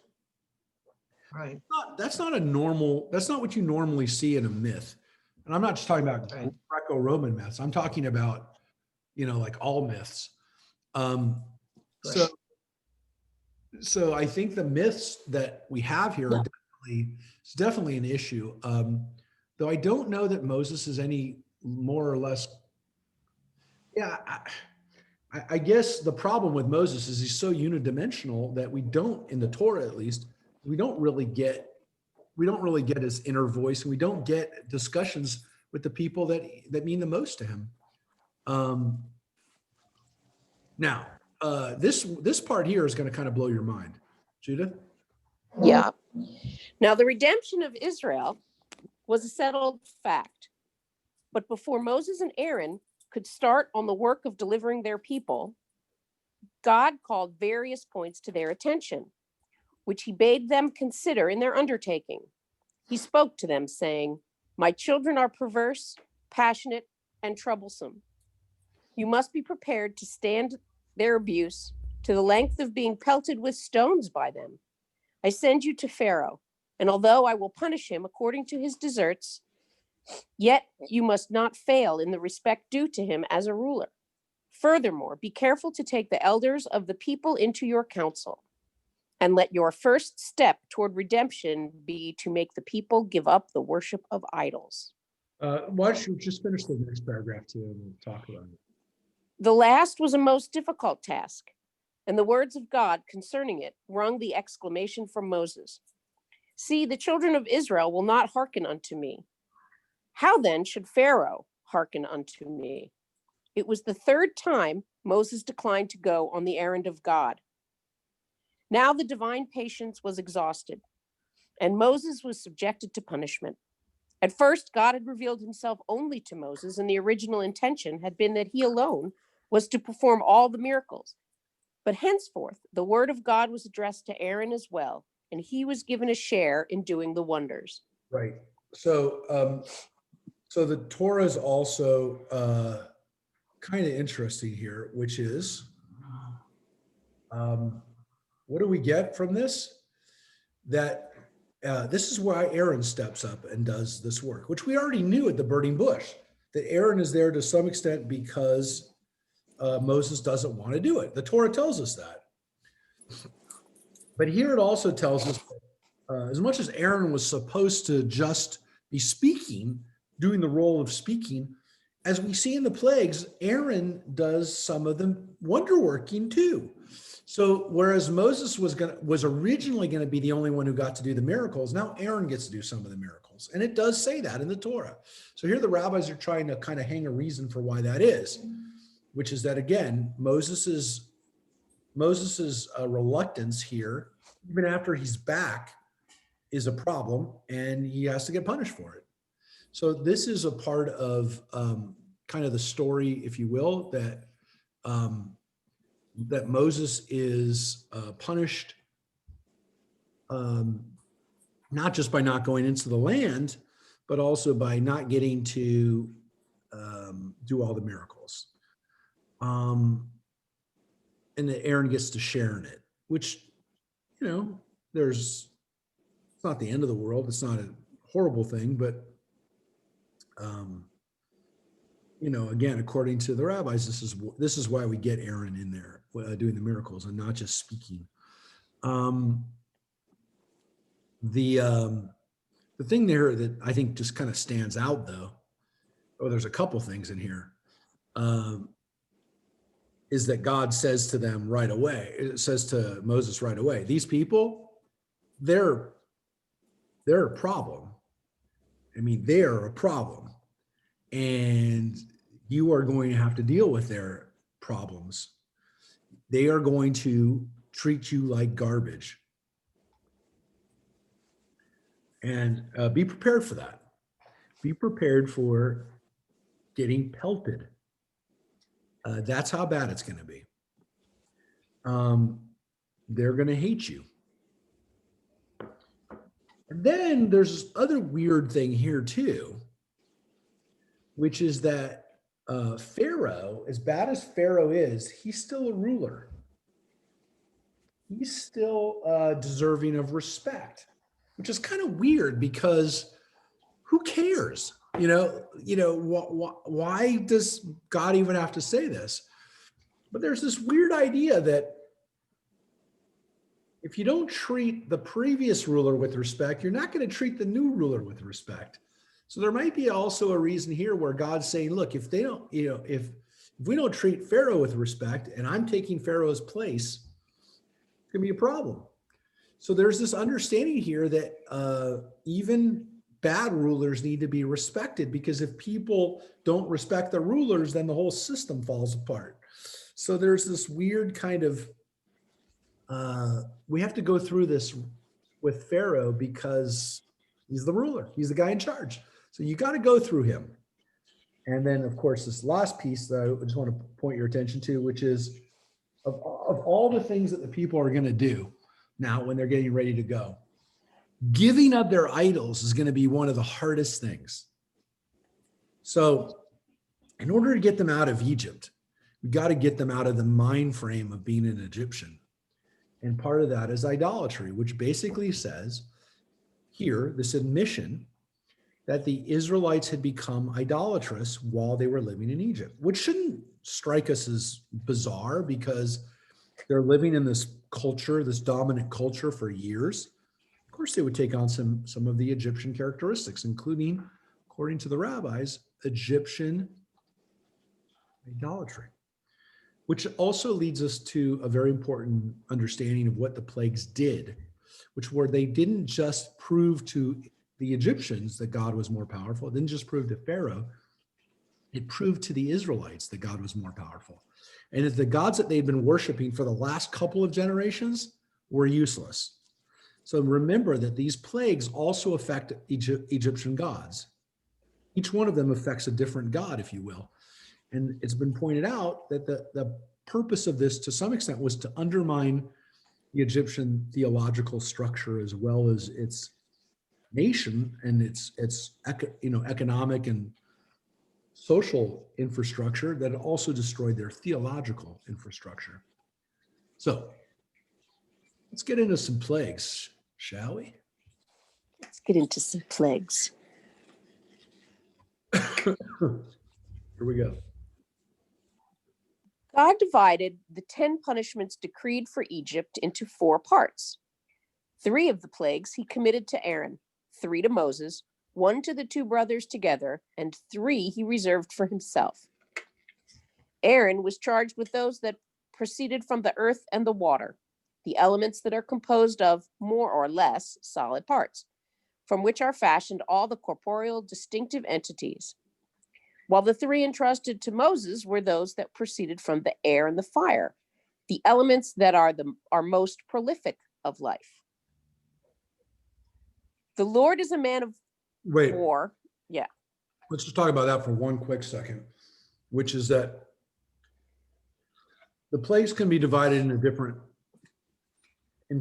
Right, that's not what you normally see in a myth. And I'm not just talking about Right. Greco-Roman myths. I'm talking about, like all myths. So I think the myths that we have here are definitely an issue. Though I don't know that Moses is any more or less. Yeah, I guess the problem with Moses is he's so unidimensional that we don't, in the Torah at least, we don't really get his inner voice, and we don't get discussions with the people that mean the most to him. Now, this part here is going to kind of blow your mind. Judith? Yeah. Now, the redemption of Israel was a settled fact. But before Moses and Aaron could start on the work of delivering their people, God called various points to their attention, which he bade them consider in their undertaking. He spoke to them, saying, "My children are perverse, passionate, and troublesome. You must be prepared to stand their abuse to the length of being pelted with stones by them. I send you to Pharaoh, and although I will punish him according to his deserts, yet you must not fail in the respect due to him as a ruler. Furthermore, be careful to take the elders of the people into your council, and let your first step toward redemption be to make the people give up the worship of idols." Why don't you just finish the next paragraph too, and we'll talk about it. The last was a most difficult task, and the words of God concerning it wrung the exclamation from Moses, "See, the children of Israel will not hearken unto me. How then should Pharaoh hearken unto me?" It was the third time Moses declined to go on the errand of God. Now the divine patience was exhausted, and Moses was subjected to punishment. At first, God had revealed himself only to Moses, and the original intention had been that he alone was to perform all the miracles. But henceforth, the word of God was addressed to Aaron as well, and he was given a share in doing the wonders. Right. So, so the Torah is also kind of interesting here, which is, what do we get from this? That this is why Aaron steps up and does this work, which we already knew at the burning bush, that Aaron is there to some extent because Moses doesn't want to do it. The Torah tells us that. But here it also tells us that, as much as Aaron was supposed to just be speaking, doing the role of speaking, as we see in the plagues, Aaron does some of the wonder working too. So whereas Moses was originally going to be the only one who got to do the miracles, now Aaron gets to do some of the miracles. And it does say that in the Torah. So here the rabbis are trying to kind of hang a reason for why that is, which is that, again, Moses's reluctance here, even after he's back, is a problem, and he has to get punished for it. So this is a part of kind of the story, if you will, that that Moses is punished not just by not going into the land, but also by not getting to do all the miracles. And that Aaron gets to share in it, which, you know, it's not the end of the world. It's not a horrible thing, but, you know, again, according to the rabbis, this is why we get Aaron in there doing the miracles and not just speaking. The thing there that I think just kind of stands out, though, there's a couple things in here, is that God says to them right away, it says to Moses right away, these people, they're a problem. I mean, they're a problem. And you are going to have to deal with their problems. They are going to treat you like garbage. And be prepared for that. Be prepared for getting pelted. That's how bad it's going to be. They're going to hate you. And then there's this other weird thing here too, which is that Pharaoh, as bad as Pharaoh is, he's still a ruler. He's still deserving of respect, which is kind of weird because who cares? Why does God even have to say this? But there's this weird idea that if you don't treat the previous ruler with respect, you're not going to treat the new ruler with respect. So there might be also a reason here where God's saying, look, if they don't, if we don't treat Pharaoh with respect and I'm taking Pharaoh's place, it's going to be a problem. So there's this understanding here that even bad rulers need to be respected, because if people don't respect the rulers, then the whole system falls apart. So there's this weird kind of, we have to go through this with Pharaoh because he's the ruler. He's the guy in charge. So you got to go through him. And then, of course, this last piece that I just want to point your attention to, which is of all the things that the people are going to do now when they're getting ready to go, giving up their idols is going to be one of the hardest things. So in order to get them out of Egypt, we got to get them out of the mind frame of being an Egyptian. And part of that is idolatry, which basically says here, this admission that the Israelites had become idolatrous while they were living in Egypt, which shouldn't strike us as bizarre because they're living in this culture, this dominant culture for years. Of course, they would take on some of the Egyptian characteristics, including, according to the rabbis, Egyptian idolatry, which also leads us to a very important understanding of what the plagues did, which were they didn't just prove to the Egyptians that God was more powerful. It didn't just prove to Pharaoh. It proved to the Israelites that God was more powerful. And that the gods that they'd been worshiping for the last couple of generations were useless. So remember that these plagues also affect Egyptian gods. Each one of them affects a different god, if you will. And it's been pointed out that the purpose of this, to some extent, was to undermine the Egyptian theological structure as well as its nation and its economic and social infrastructure, that also destroyed their theological infrastructure. So let's get into some plagues, shall we? Let's get into some plagues. Here we go. God divided the 10 punishments decreed for Egypt into 4 parts. 3 of the plagues he committed to Aaron, 3 to Moses, 1 to the 2 brothers together, and 3 he reserved for himself. Aaron was charged with those that proceeded from the earth and the water, the elements that are composed of more or less solid parts, from which are fashioned all the corporeal distinctive entities. While the 3 entrusted to Moses were those that proceeded from the air and the fire, the elements that are most prolific of life. The Lord is a man of war. Yeah. Let's just talk about that for one quick second, which is that the plagues can be divided into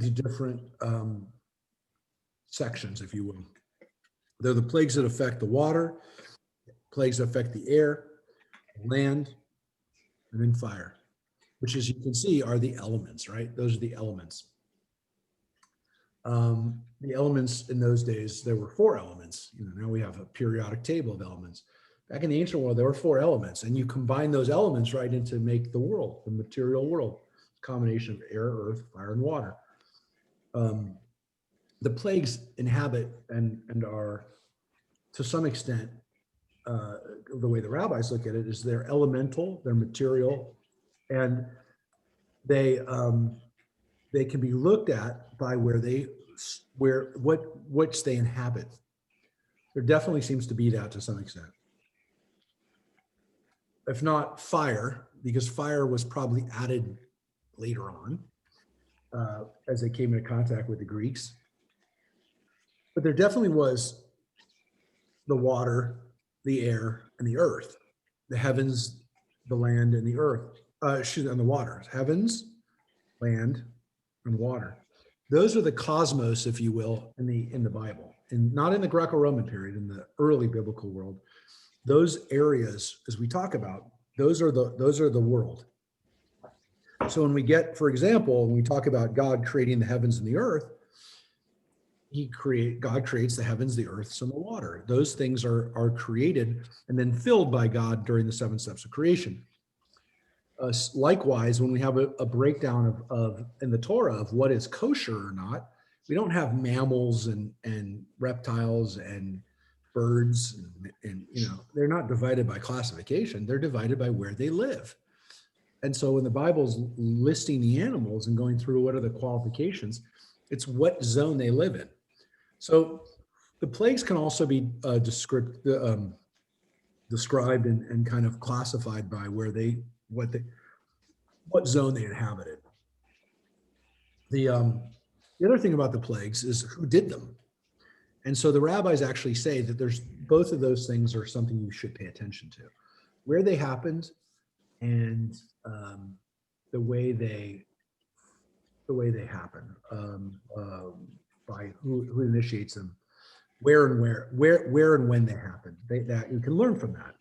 different sections, if you will. They're the plagues that affect the water, plagues that affect the air, land, and then fire, which, as you can see, are the elements, right? Those are the elements. The elements in those days, there were 4 elements. Now we have a periodic table of elements. Back in the ancient world, there were 4 elements, and you combine those elements right into make the world, the material world, combination of air, earth, fire, and water. The plagues inhabit and are, to some extent, the way the rabbis look at it, is they're elemental, they're material, and they can be looked at by which they inhabit. There definitely seems to be that to some extent. If not fire, because fire was probably added later on as they came into contact with the Greeks. But there definitely was the water, the air, and the earth, the heavens, the land, and the earth, and the water. Heavens, land, and water. Those are the cosmos, if you will, in the Bible, and not in the Greco-Roman period, in the early biblical world. Those areas, as we talk about, those are the world. So when we get, for example, when we talk about God creating the heavens and the earth, God creates the heavens, the earths, and the water. Those things are created and then filled by God during the 7 steps of creation. Likewise, when we have a breakdown of in the Torah of what is kosher or not, we don't have mammals and reptiles and birds and they're not divided by classification. They're divided by where they live. And so when the Bible's listing the animals and going through what are the qualifications, it's what zone they live in. So the plagues can also be described and kind of classified by what zone they inhabited. The other thing about the plagues is who did them. And so the rabbis actually say that there's both of those things are something you should pay attention to. Where they happened and the way they happen, by who initiates them, where and when they happen. That you can learn from that.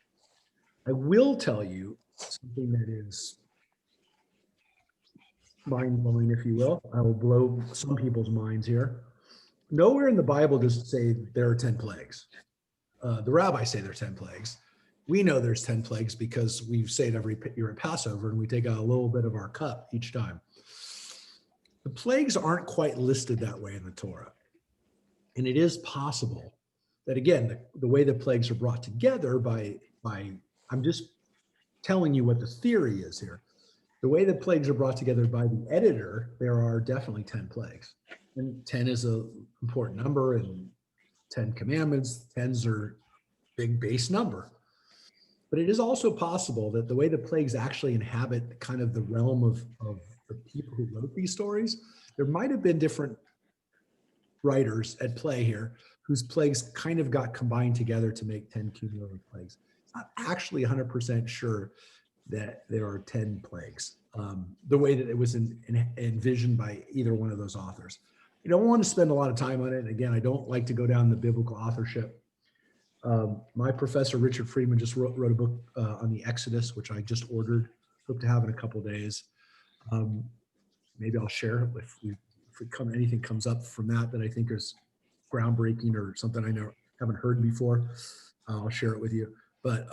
I will tell you something that is mind-blowing, if you will. I will blow some people's minds here. Nowhere in the Bible does it say there are 10 plagues. The rabbis say there are 10 plagues. We know there's 10 plagues because we say it every year at Passover, and we take out a little bit of our cup each time. The plagues aren't quite listed that way in the Torah. And it is possible that, again, the way the plagues are brought together by I'm just telling you what the theory is here. The way the plagues are brought together by the editor, there are definitely 10 plagues. And 10 is an important number, and 10 commandments, 10s are big base number. But it is also possible that the way the plagues actually inhabit kind of the realm of the people who wrote these stories, there might have been different writers at play here whose plagues kind of got combined together to make 10 cumulative plagues. It's not actually 100% sure that there are 10 plagues, the way that it was envisioned by either one of those authors. You don't want to spend a lot of time on it. Again, I don't like to go down the biblical authorship. My professor, Richard Friedman, just wrote a book on the Exodus, which I just ordered, hope to have in a couple days. Maybe I'll share it if anything comes up from that I think is groundbreaking or something I haven't heard before. I'll share it with you. But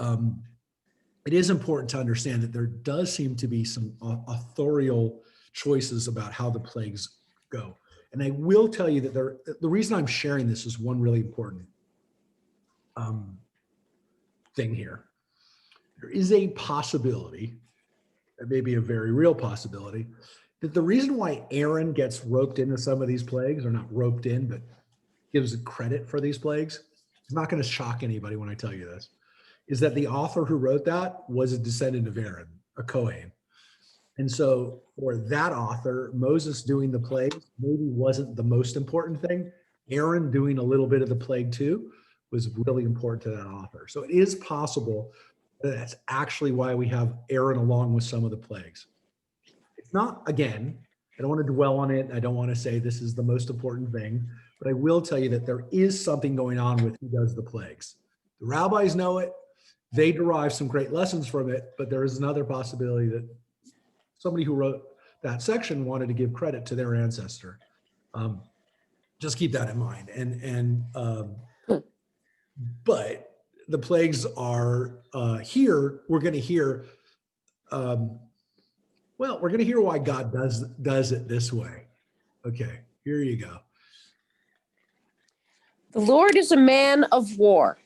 it is important to understand that there does seem to be some authorial choices about how the plagues go. And I will tell you that the reason I'm sharing this is one really important thing here. There is a possibility, it may be a very real possibility, that the reason why Aaron gets roped into some of these plagues, or not roped in, but gives credit for these plagues, it's not going to shock anybody when I tell you this, is that the author who wrote that was a descendant of Aaron, a Kohen. And so for that author, Moses doing the plague maybe wasn't the most important thing. Aaron doing a little bit of the plague too was really important to that author. So it is possible that that's actually why we have Aaron along with some of the plagues. It's not, again, I don't want to dwell on it. I don't want to say this is the most important thing, but I will tell you that there is something going on with who does the plagues. The rabbis know it. They derive some great lessons from it, but there is another possibility that somebody who wrote that section wanted to give credit to their ancestor. Just keep that in mind. But the plagues are here. We're going to hear, we're going to hear why God does it this way. Okay, here you go. The Lord is a man of war,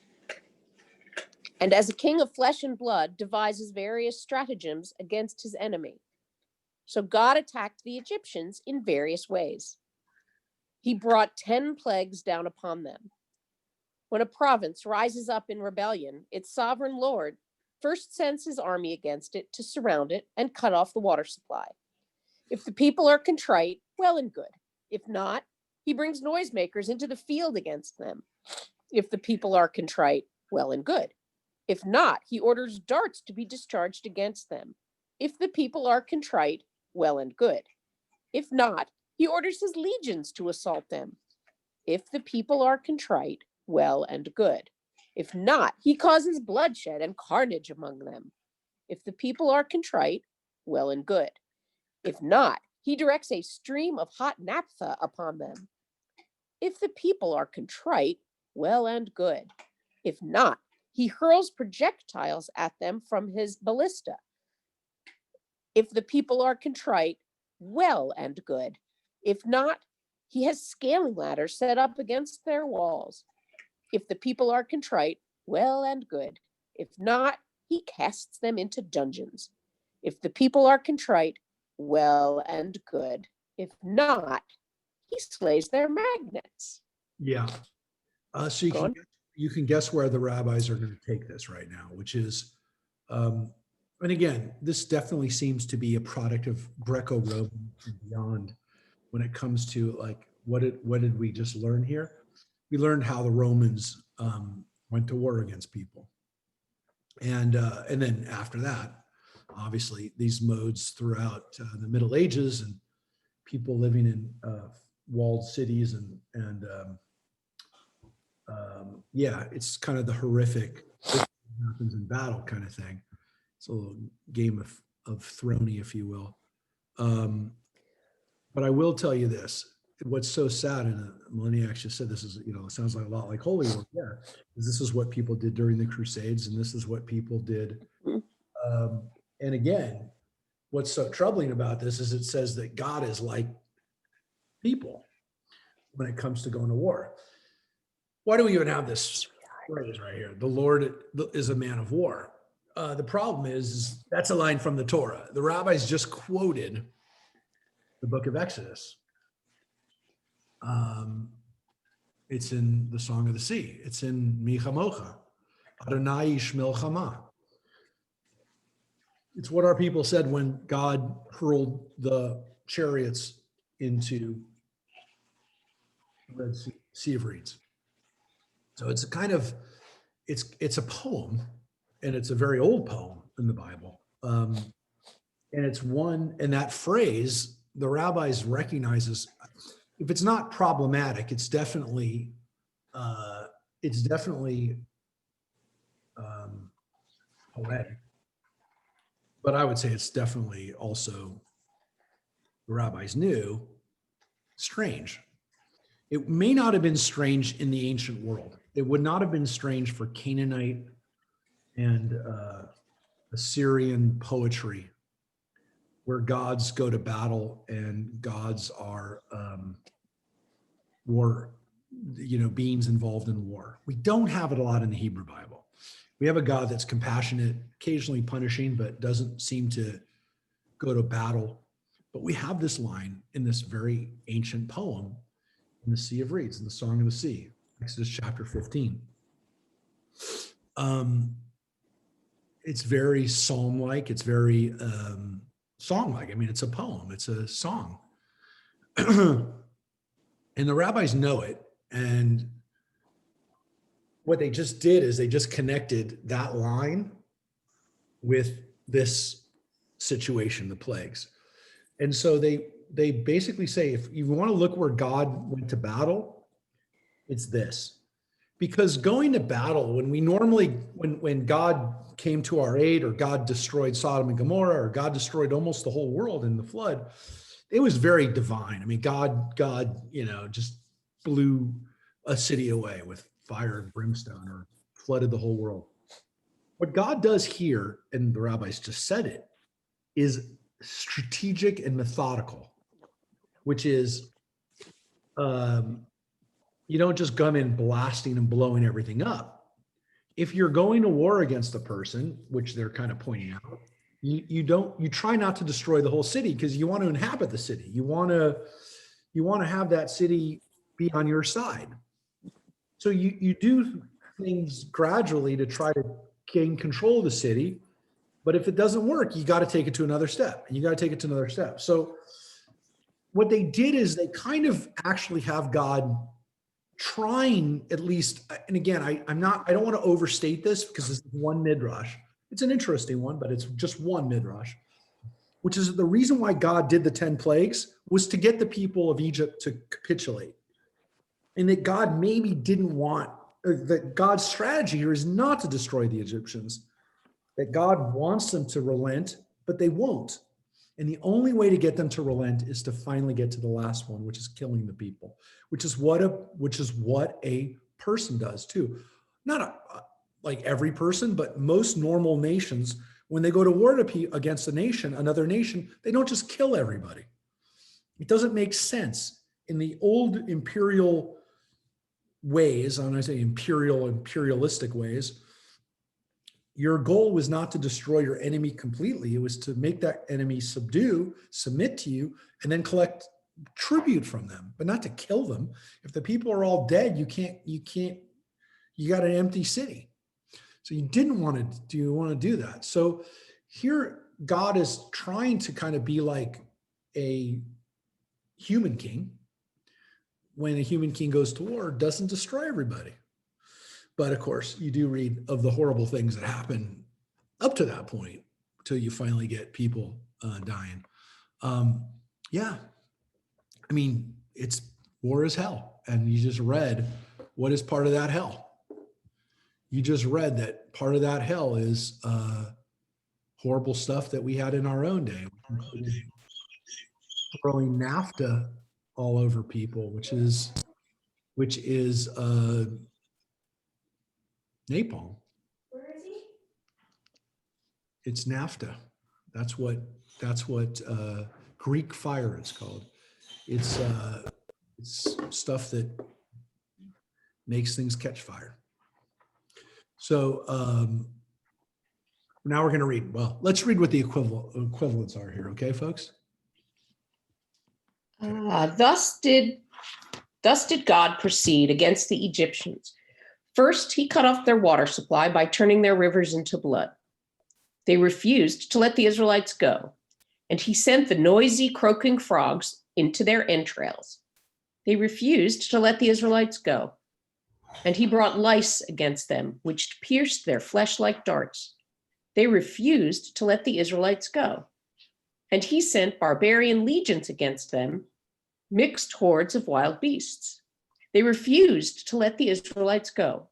and as a king of flesh and blood, devises various stratagems against his enemy. So God attacked the Egyptians in various ways. He brought 10 plagues down upon them. When a province rises up in rebellion, its sovereign lord first sends his army against it to surround it and cut off the water supply. If the people are contrite, well and good. If not, he brings noisemakers into the field against them. If the people are contrite, well and good. If not, he orders darts to be discharged against them. If the people are contrite, well and good. If not, he orders his legions to assault them. If the people are contrite, well and good. If not, he causes bloodshed and carnage among them. If the people are contrite, well and good. If not, he directs a stream of hot naphtha upon them. If the people are contrite, well and good. If not, he hurls projectiles at them from his ballista. If the people are contrite, well and good. If not, he has scaling ladders set up against their walls. If the people are contrite, well and good. If not, he casts them into dungeons. If the people are contrite, well and good. If not, he slays their magnates. Yeah. So you can guess where the rabbis are going to take this right now, which is And again, this definitely seems to be a product of Greco-Roman and beyond when it comes to like, what did we just learn here? We learned how the Romans went to war against people. And then after that, obviously these modes throughout the Middle Ages and people living in walled cities yeah, it's kind of the horrific happens in battle kind of thing. It's a little game of Throny, if you will. But I will tell you this: what's so sad, and Melania actually said this is, it sounds like a lot like Holy War. Yeah, this is what people did during the Crusades, and this is what people did. And again, what's so troubling about this is it says that God is like people when it comes to going to war. Why do we even have this phrase right here? The Lord is a man of war. The problem is that's a line from the Torah. The rabbis just quoted the book of Exodus. It's in the Song of the Sea. It's in Mi Chamocha, Adonai Ish Milchama. It's what our people said when God hurled the chariots into the Sea of Reeds. So it's a kind of, it's a poem, and it's a very old poem in the Bible. And it's one, and that phrase, the rabbis recognizes, if it's not problematic, it's definitely poetic. But I would say it's definitely also, the rabbis knew, strange. It may not have been strange in the ancient world. It would not have been strange for Canaanite and Assyrian poetry, where gods go to battle and gods are war, beings involved in war. We don't have it a lot in the Hebrew Bible. We have a God that's compassionate, occasionally punishing, but doesn't seem to go to battle. But we have this line in this very ancient poem in the Sea of Reeds, in the Song of the Sea, Exodus chapter 15. It's very psalm-like. It's very song-like. I mean, it's a poem. It's a song. And the rabbis know it. And what they just did is they just connected that line with this situation, the plagues. And so they basically say, if you want to look where God went to battle, it's this. Because going to battle, when God came to our aid, or God destroyed Sodom and Gomorrah, or God destroyed almost the whole world in the flood, it was very divine. I mean, God, just blew a city away with fire and brimstone, or flooded the whole world. What God does here, and the rabbis just said it, is strategic and methodical, which is, you don't just come in blasting and blowing everything up. If you're going to war against a person, which they're kind of pointing out, you try not to destroy the whole city, because you want to inhabit the city. You want to have that city be on your side. So you do things gradually to try to gain control of the city. But if it doesn't work, you got to take it to another step, and you got to take it to another step. So what they did is they kind of actually have God trying, at least, and again, I don't want to overstate this, because this is one midrash. It's an interesting one, but it's just one midrash, which is the reason why God did the 10 plagues was to get the people of Egypt to capitulate. And that God maybe didn't want, that God's strategy here is not to destroy the Egyptians, that God wants them to relent, but they won't. And the only way to get them to relent is to finally get to the last one, which is killing the people, which is what a person does too. Not like every person, but most normal nations, when they go to war against another nation, they don't just kill everybody. It doesn't make sense. In the old imperial ways, and I say imperialistic ways, your goal was not to destroy your enemy completely. It was to make that enemy submit to you, and then collect tribute from them, but not to kill them. If the people are all dead, you got an empty city. So you didn't want to do that. So here God is trying to kind of be like a human king. When a human king goes to war, doesn't destroy everybody. But of course, you do read of the horrible things that happen up to that point until you finally get people dying. Yeah, I mean, it's war is hell. And you just read what is part of that hell. You just read that part of that hell is horrible stuff that we had in our own day, throwing NAFTA all over people, which is napalm. Where is he? It's NAFTA. That's what Greek fire is called. It's stuff that makes things catch fire. So now we're going to read. Well, let's read what the equivalents are here, okay, folks? Thus did God proceed against the Egyptians. First, he cut off their water supply by turning their rivers into blood. They refused to let the Israelites go, and he sent the noisy, croaking frogs into their entrails. They refused to let the Israelites go, and he brought lice against them, which pierced their flesh like darts. They refused to let the Israelites go, and he sent barbarian legions against them, mixed hordes of wild beasts. They refused to let the Israelites go,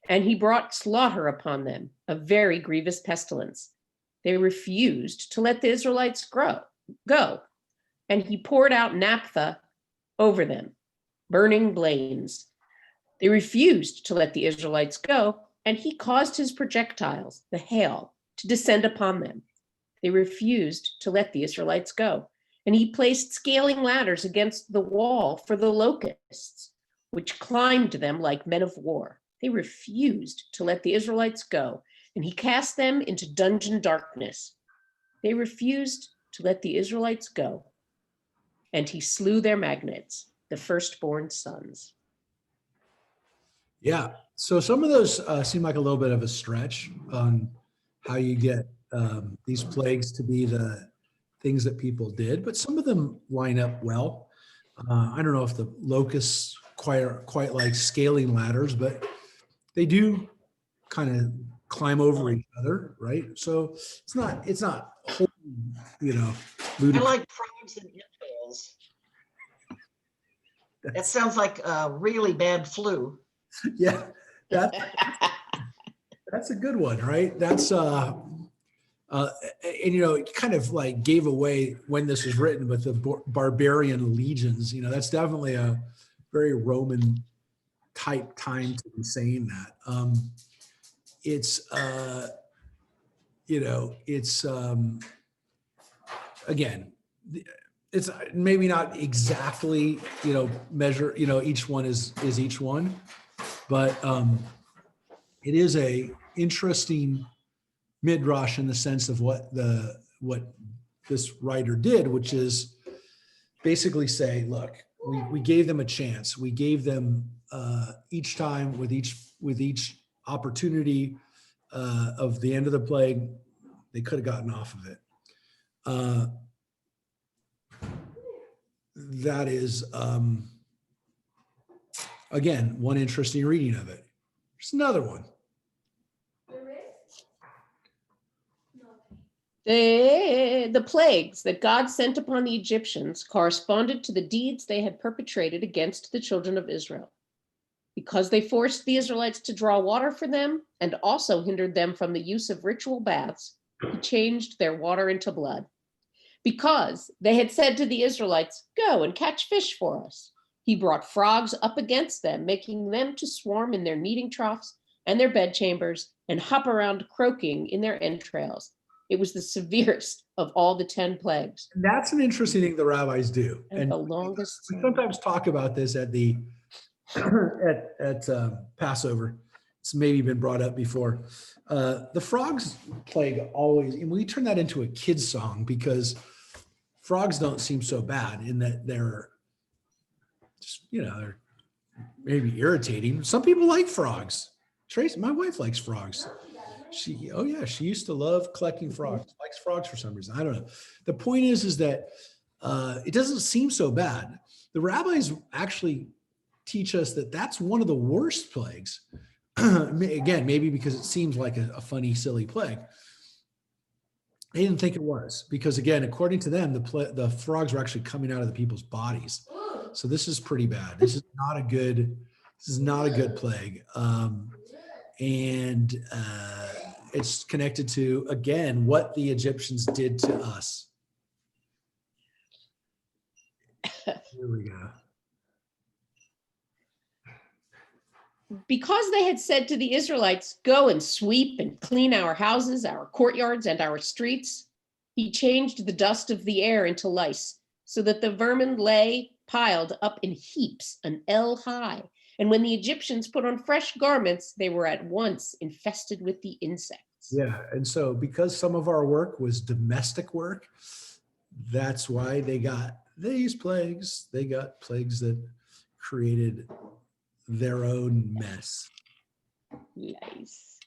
and he brought slaughter upon them, a very grievous pestilence. They refused to let the Israelites go, and he poured out naphtha over them, burning blains. They refused to let the Israelites go, and he caused his projectiles, the hail, to descend upon them. They refused to let the Israelites go, and he placed scaling ladders against the wall for the locusts, which climbed them like men of war. They refused to let the Israelites go, and he cast them into dungeon darkness. They refused to let the Israelites go, and he slew their magnates, the firstborn sons. Yeah. So some of those seem like a little bit of a stretch on how you get these plagues to be the things that people did, but some of them line up well. I don't know if the locusts quite like scaling ladders, but they do kind of climb over each other, right? So it's not wholly, I ludicrous. like frogs and entrails. That sounds like a really bad flu. Yeah, that's a good one, right? That's and it kind of like gave away when this was written, but the barbarian legions, that's definitely a very Roman type time to be saying that. It's again, it's maybe not exactly measure, each one is each one, but it is a interesting midrash in the sense of what this writer did, which is basically say, look, we gave them a chance. We gave them each time with each opportunity of the end of the plague, they could have gotten off of it. That is, again, one interesting reading of it. There's another one. The plagues that God sent upon the Egyptians corresponded to the deeds they had perpetrated against the children of Israel. Because they forced the Israelites to draw water for them and also hindered them from the use of ritual baths, he changed their water into blood. Because they had said to the Israelites, "Go and catch fish for us," he brought frogs up against them, making them to swarm in their kneading troughs and their bedchambers and hop around croaking in their entrails. It was the severest of all the 10 plagues. And that's an interesting thing the rabbis do. And the longest. We sometimes talk about this at the at Passover. It's maybe been brought up before. The frogs plague always, and we turn that into a kid's song because frogs don't seem so bad in that they're just, they're maybe irritating. Some people like frogs. Tracy, my wife likes frogs. Oh yeah, she used to love collecting frogs, likes frogs for some reason. I don't know. The point is that it doesn't seem so bad. The rabbis actually teach us that that's one of the worst plagues. Again, maybe because it seems like a funny, silly plague. They didn't think it was, because again, according to them, the frogs were actually coming out of the people's bodies. So this is pretty bad. This is not a good plague. And it's connected to, again, what the Egyptians did to us. Here we go. Because they had said to the Israelites, go and sweep and clean our houses, our courtyards, and our streets, he changed the dust of the air into lice, so that the vermin lay piled up in heaps an ell high. And when the Egyptians put on fresh garments, they were at once infested with the insects. Yeah, and so because some of our work was domestic work, that's why they got these plagues. They got plagues that created their own mess. Lice.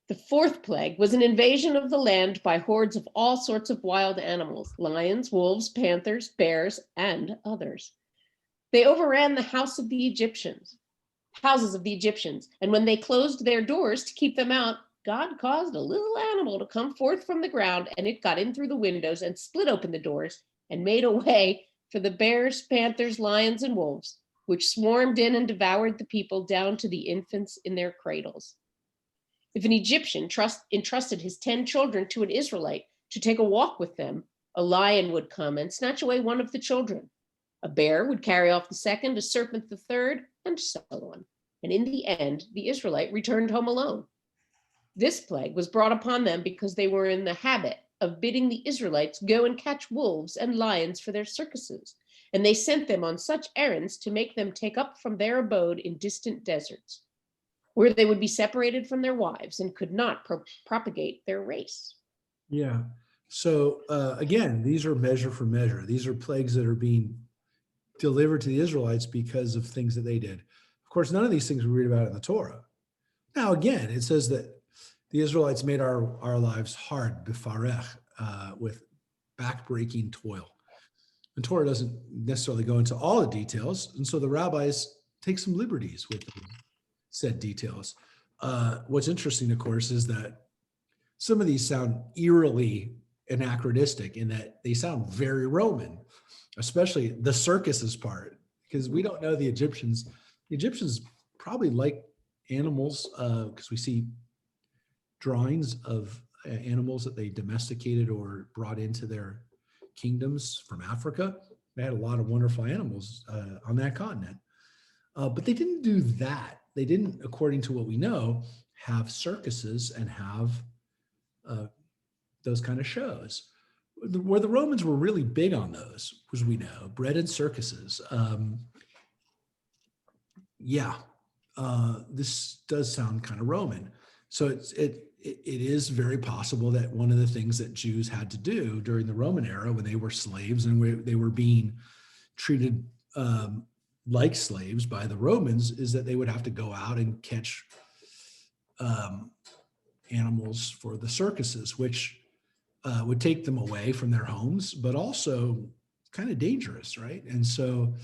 The fourth plague was an invasion of the land by hordes of all sorts of wild animals, lions, wolves, panthers, bears, and others. They overran the houses of the Egyptians. And when they closed their doors to keep them out, God caused a little animal to come forth from the ground, and it got in through the windows and split open the doors and made a way for the bears, panthers, lions, and wolves, which swarmed in and devoured the people down to the infants in their cradles. If an Egyptian entrusted his 10 children to an Israelite to take a walk with them, a lion would come and snatch away one of the children. A bear would carry off the second, a serpent the third, and so on. And in the end, the Israelite returned home alone. This plague was brought upon them because they were in the habit of bidding the Israelites go and catch wolves and lions for their circuses. And they sent them on such errands to make them take up from their abode in distant deserts, where they would be separated from their wives and could not propagate their race. Yeah. So again, these are measure for measure. These are plagues that are being delivered to the Israelites because of things that they did. Of course, none of these things we read about in the Torah. Now, again, it says that the Israelites made our lives hard, bifarech, with backbreaking toil. The Torah doesn't necessarily go into all the details, and so the rabbis take some liberties with said details. What's interesting, of course, is that some of these sound eerily anachronistic in that they sound very Roman, especially the circuses part, because we don't know the Egyptians. The Egyptians probably like animals because we see drawings of animals that they domesticated or brought into their kingdoms from Africa. They had a lot of wonderful animals on that continent. But they didn't do that. They didn't, according to what we know, have circuses and have those kind of shows. Where the Romans were really big on those, as we know, bread and circuses. This does sound kind of Roman. So it is very possible that one of the things that Jews had to do during the Roman era when they were slaves and they were being treated like slaves by the Romans is that they would have to go out and catch animals for the circuses, which would take them away from their homes, but also kind of dangerous, right? And so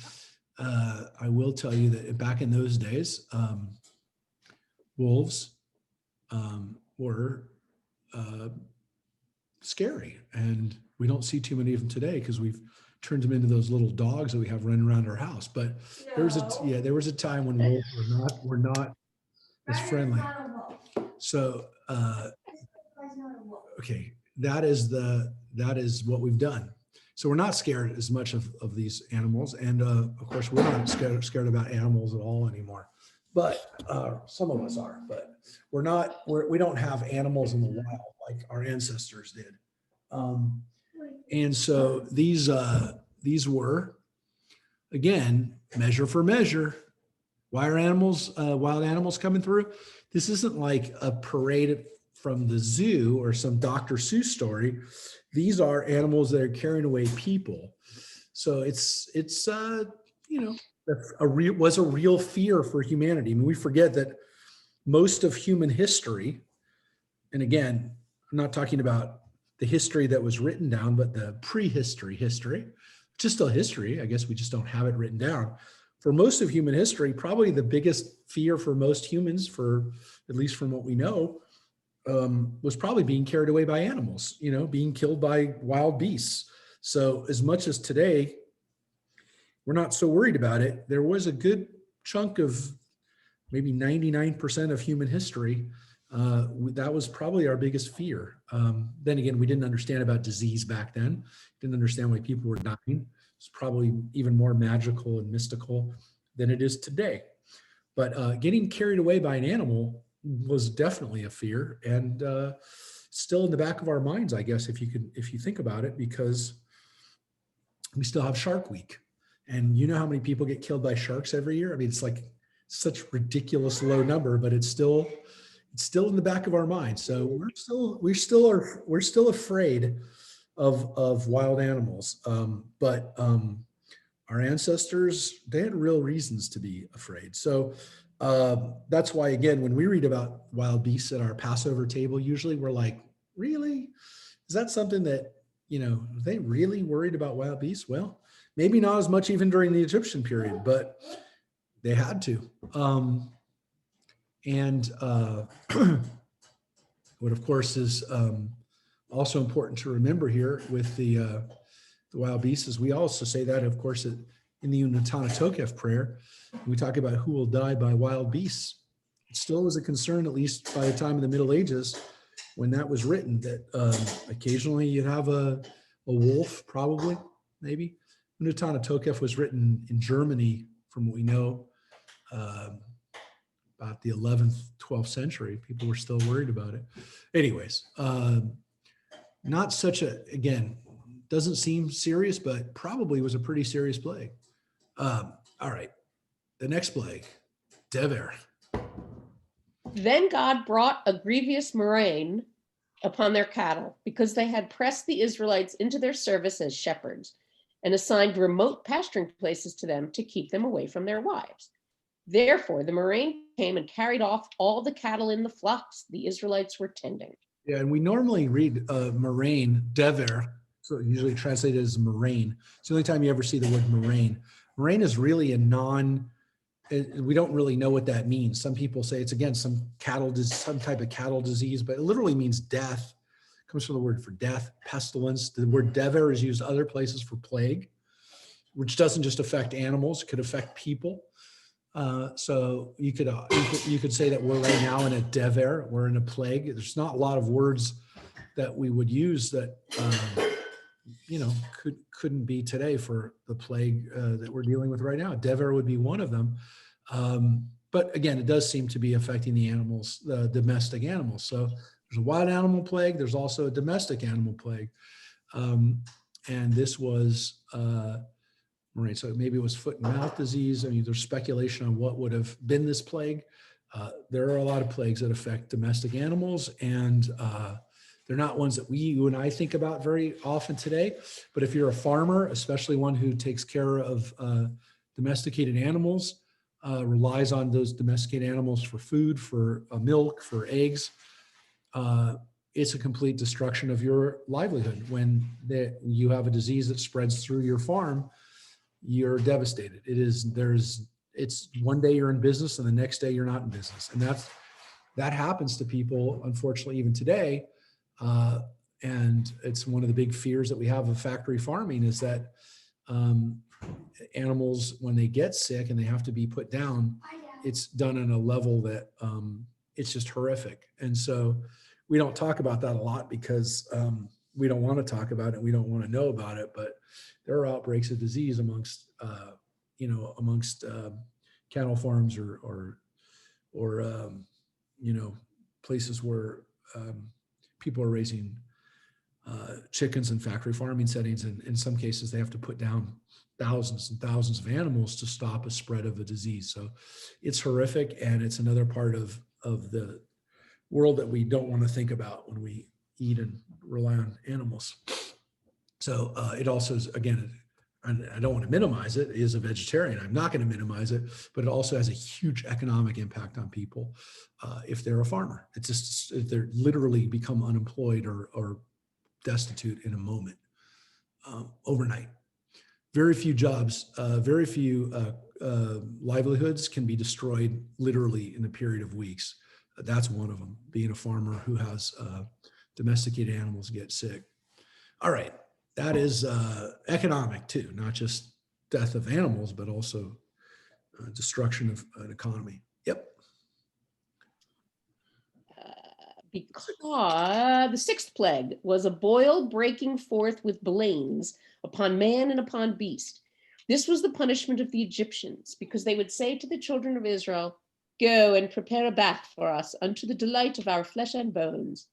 I will tell you that back in those days, wolves were scary, and we don't see too many of them today because we've turned them into those little dogs that we have running around our house. But there was a time when wolves were not as friendly. So okay, that is what we've done. So we're not scared as much of these animals, and of course we're not scared about animals at all anymore. But some of us are, but we don't have animals in the wild like our ancestors did. And so these were, again, measure for measure. Why are wild animals coming through? This isn't like a parade from the zoo or some Dr. Seuss story. These are animals that are carrying away people. So it's was a real fear for humanity. I mean, we forget that most of human history and again, I'm not talking about the history that was written down, but the prehistory history, which is still history. I guess we just don't have it written down. For most of human history, probably the biggest fear for most humans, for at least from what we know, was probably being carried away by animals, being killed by wild beasts. So as much as today, we're not so worried about it, there was a good chunk of maybe 99% of human history. That was probably our biggest fear. Then again, we didn't understand about disease back then, didn't understand why people were dying. It's probably even more magical and mystical than it is today. But getting carried away by an animal was definitely a fear, and still in the back of our minds, I guess, if you think about it, because we still have Shark Week, and you know how many people get killed by sharks every year? I mean, it's like such ridiculous low number, but it's still in the back of our minds. So we're still afraid of wild animals. But our ancestors, they had real reasons to be afraid. So that's why, again, when we read about wild beasts at our Passover table, usually we're like, really? Is that something that, are they really worried about wild beasts? Well, maybe not as much even during the Egyptian period, but they had to. And what, of course, is also important to remember here with the wild beasts is we also say that, of course, in the Unatana Tokef prayer, we talk about who will die by wild beasts. It still was a concern, at least by the time of the Middle Ages, when that was written, that occasionally you'd have a wolf, probably, maybe. Unatana Tokef was written in Germany, from what we know, about the 11th, 12th century. People were still worried about it. Anyways, not such a, again, doesn't seem serious, but probably was a pretty serious plague. All right, the next plague, Dever. Then God brought a grievous murrain upon their cattle, because they had pressed the Israelites into their service as shepherds and assigned remote pasturing places to them to keep them away from their wives. Therefore, the murrain came and carried off all the cattle in the flocks the Israelites were tending. Yeah, and we normally read murrain, Dever, so usually translated as murrain. It's the only time you ever see the word murrain. Murrain is really we don't really know what that means. Some people say it's, again, some type of cattle disease, but it literally means death. It comes from the word for death, pestilence. The word Dever is used other places for plague, which doesn't just affect animals, it could affect people. So you could say that we're right now in a Dever, we're in a plague. There's not a lot of words that we would use that couldn't be today for the plague that we're dealing with right now. Dever would be one of them. But again, it does seem to be affecting the animals, the domestic animals. So there's a wild animal plague. There's also a domestic animal plague. And this was, right, so maybe it was foot and mouth disease. I mean, there's speculation on what would have been this plague. There are a lot of plagues that affect domestic animals, and they're not ones that you and I think about very often today. But if you're a farmer, especially one who takes care of domesticated animals, relies on those domesticated animals for food, for milk, for eggs, it's a complete destruction of your livelihood. When you have a disease that spreads through your farm, you're devastated. It's one day you're in business and the next day you're not in business. And that happens to people, unfortunately, even today. And it's one of the big fears that we have of factory farming is that animals, when they get sick and they have to be put down, it's done on a level that it's just horrific. And so we don't talk about that a lot because we don't want to talk about it. We don't want to know about it, but there are outbreaks of disease amongst cattle farms or places where people are raising chickens in factory farming settings. And in some cases, they have to put down thousands and thousands of animals to stop a spread of a disease. So it's horrific. And it's another part of the world that we don't want to think about when we eat and rely on animals. So it also is, again, and I don't want to minimize it, is a vegetarian. I'm not going to minimize it, but it also has a huge economic impact on people if they're a farmer. It's just, they're literally become unemployed or destitute in a moment, overnight. Very few jobs, very few livelihoods can be destroyed literally in a period of weeks. That's one of them, being a farmer who has domesticated animals get sick. All right, that is economic too, not just death of animals, but also destruction of an economy. Yep. Because the sixth plague was a boil breaking forth with blains upon man and upon beast. This was the punishment of the Egyptians, because they would say to the children of Israel, "Go and prepare a bath for us unto the delight of our flesh and bones."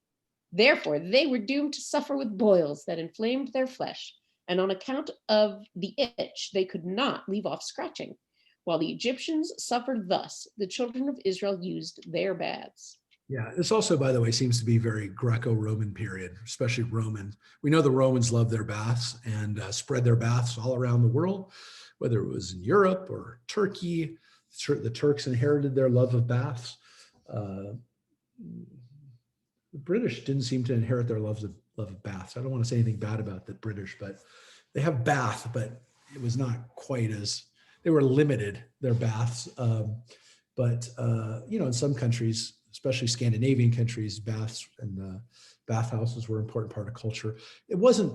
Therefore, they were doomed to suffer with boils that inflamed their flesh, and on account of the itch, they could not leave off scratching. While the Egyptians suffered thus, the children of Israel used their baths. Yeah, this also, by the way, seems to be very Greco-Roman period, especially Roman. We know the Romans loved their baths and spread their baths all around the world, whether it was in Europe or Turkey. The Turks inherited their love of baths. The British didn't seem to inherit their love of baths. I don't want to say anything bad about the British, but they have bath, but it was not quite as, they were limited, their baths. But in some countries, especially Scandinavian countries, baths and bathhouses were an important part of culture. It wasn't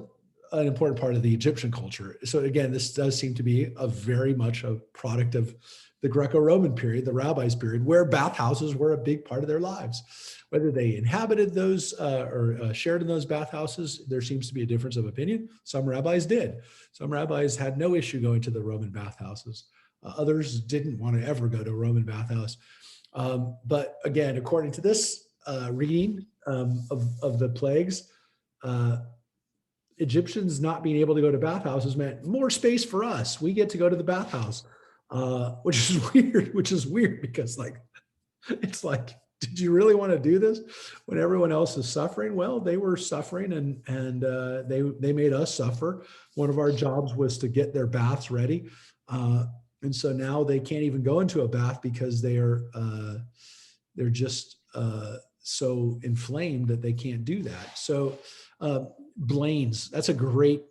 an important part of the Egyptian culture. So again, this does seem to be very much a product of the Greco-Roman period, the rabbis' period, where bathhouses were a big part of their lives. Whether they inhabited those or shared in those bathhouses, there seems to be a difference of opinion. Some rabbis did. Some rabbis had no issue going to the Roman bathhouses. Others didn't want to ever go to a Roman bathhouse. But again, according to this reading of the plagues, Egyptians not being able to go to bathhouses meant more space for us. We get to go to the bathhouse, which is weird because it's like, did you really want to do this when everyone else is suffering? Well, they were suffering and they made us suffer. One of our jobs was to get their baths ready. And so now they can't even go into a bath because they're just so inflamed that they can't do that. So blains, that's a great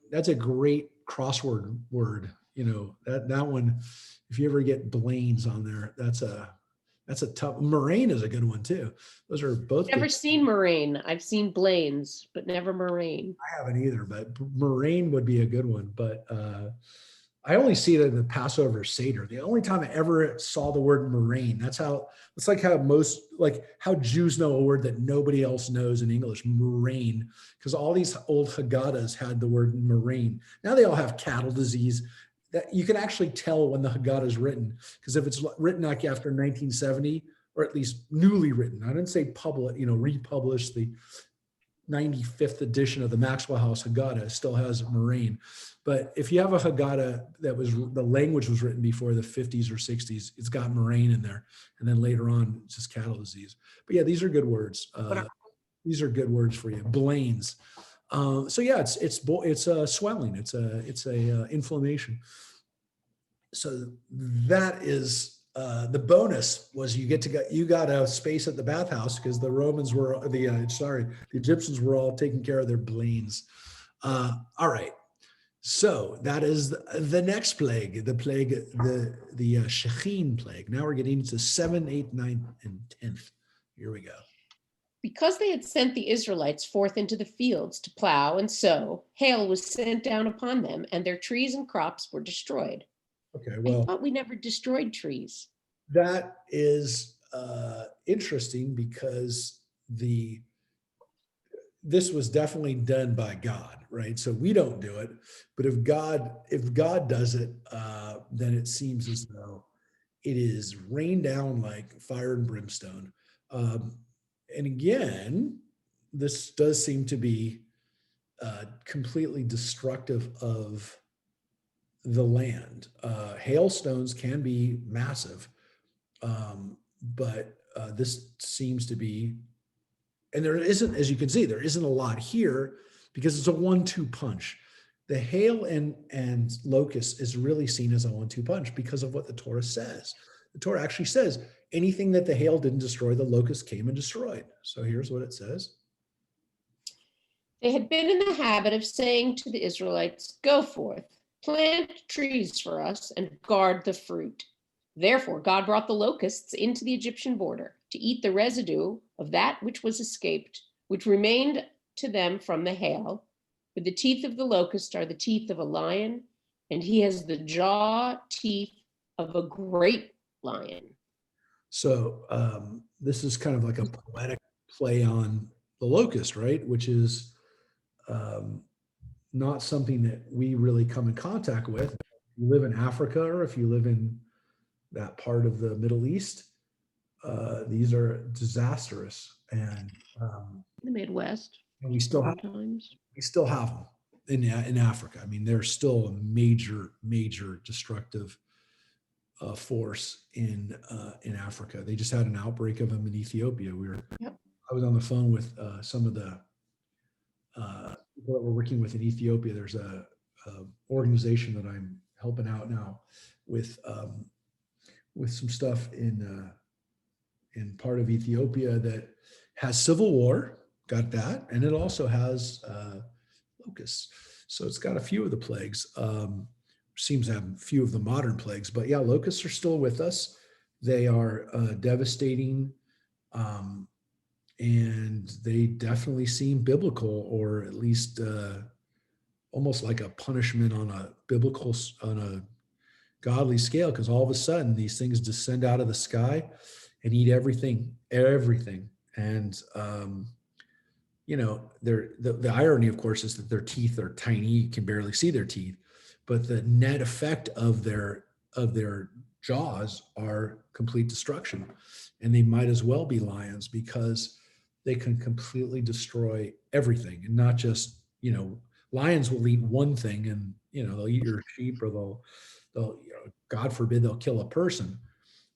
crossword word. That one, if you ever get blains on there, that's a tough. Moraine is a good one too. Those are both. Never good. seen moraine. I've seen blains, but never moraine. I haven't either, but moraine would be a good one. But I only see it in the Passover Seder. The only time I ever saw the word moraine. It's like how Jews know a word that nobody else knows in English, moraine, because all these old Haggadahs had the word moraine. Now they all have cattle disease. That you can actually tell when the Haggadah is written, because if it's written like after 1970, or at least newly written, I didn't say republished, the 95th edition of the Maxwell House Haggadah still has moraine. But if you have a Haggadah that the language was written before the 50s or 60s, it's got moraine in there. And then later on, it's just cattle disease. But yeah, these are good words. These are good words for you. Blains. So yeah, it's a swelling. It's a inflammation. So that is the bonus was you got a space at the bathhouse because the Egyptians were all taking care of their blains. All right. So that is the next plague, the Shechin plague. Now we're getting into 7, 8, 9, and 10th. Here we go. Because they had sent the Israelites forth into the fields to plow and sow, hail was sent down upon them, and their trees and crops were destroyed. Okay, I thought we never destroyed trees. That is interesting because this was definitely done by God, right? So we don't do it, but if God does it, then it seems as though it is rained down like fire and brimstone. And again, this does seem to be completely destructive of the land. Hailstones can be massive, but this seems to be, and there isn't, as you can see, there isn't a lot here because it's a 1-2 punch. the hail and locust is really seen as a 1-2 punch because of what the Torah says. The Torah actually says anything that the hail didn't destroy, the locust came and destroyed. So here's what it says. They had been in the habit of saying to the Israelites, "Go forth, plant trees for us and guard the fruit." Therefore, God brought the locusts into the Egyptian border to eat the residue of that which was escaped, which remained to them from the hail. For the teeth of the locust are the teeth of a lion, and he has the jaw teeth of a great lion. So this is kind of like a poetic play on the locust, right? Which is not something that we really come in contact with. If you live in Africa or if you live in that part of the Middle East, these are disastrous, and The Midwest, we still have sometimes. them in Africa. I mean, they're still a major destructive force in Africa. They just had an outbreak of them in Ethiopia. I was on the phone with some of the people that we're working with in Ethiopia. There's a organization that I'm helping out now with some stuff in part of Ethiopia that has civil war, got that, and it also has locusts. So it's got a few of the plagues. Seems to have a few of the modern plagues, but yeah, locusts are still with us. They are devastating, and they definitely seem biblical, or at least almost like a punishment on a godly scale, because all of a sudden these things descend out of the sky and eat everything. And the irony, of course, is that their teeth are tiny. You can barely see their teeth, but the net effect of their jaws are complete destruction. And they might as well be lions, because they can completely destroy everything, and not just, lions will eat one thing, and they'll eat your sheep, or they'll God forbid, they'll kill a person.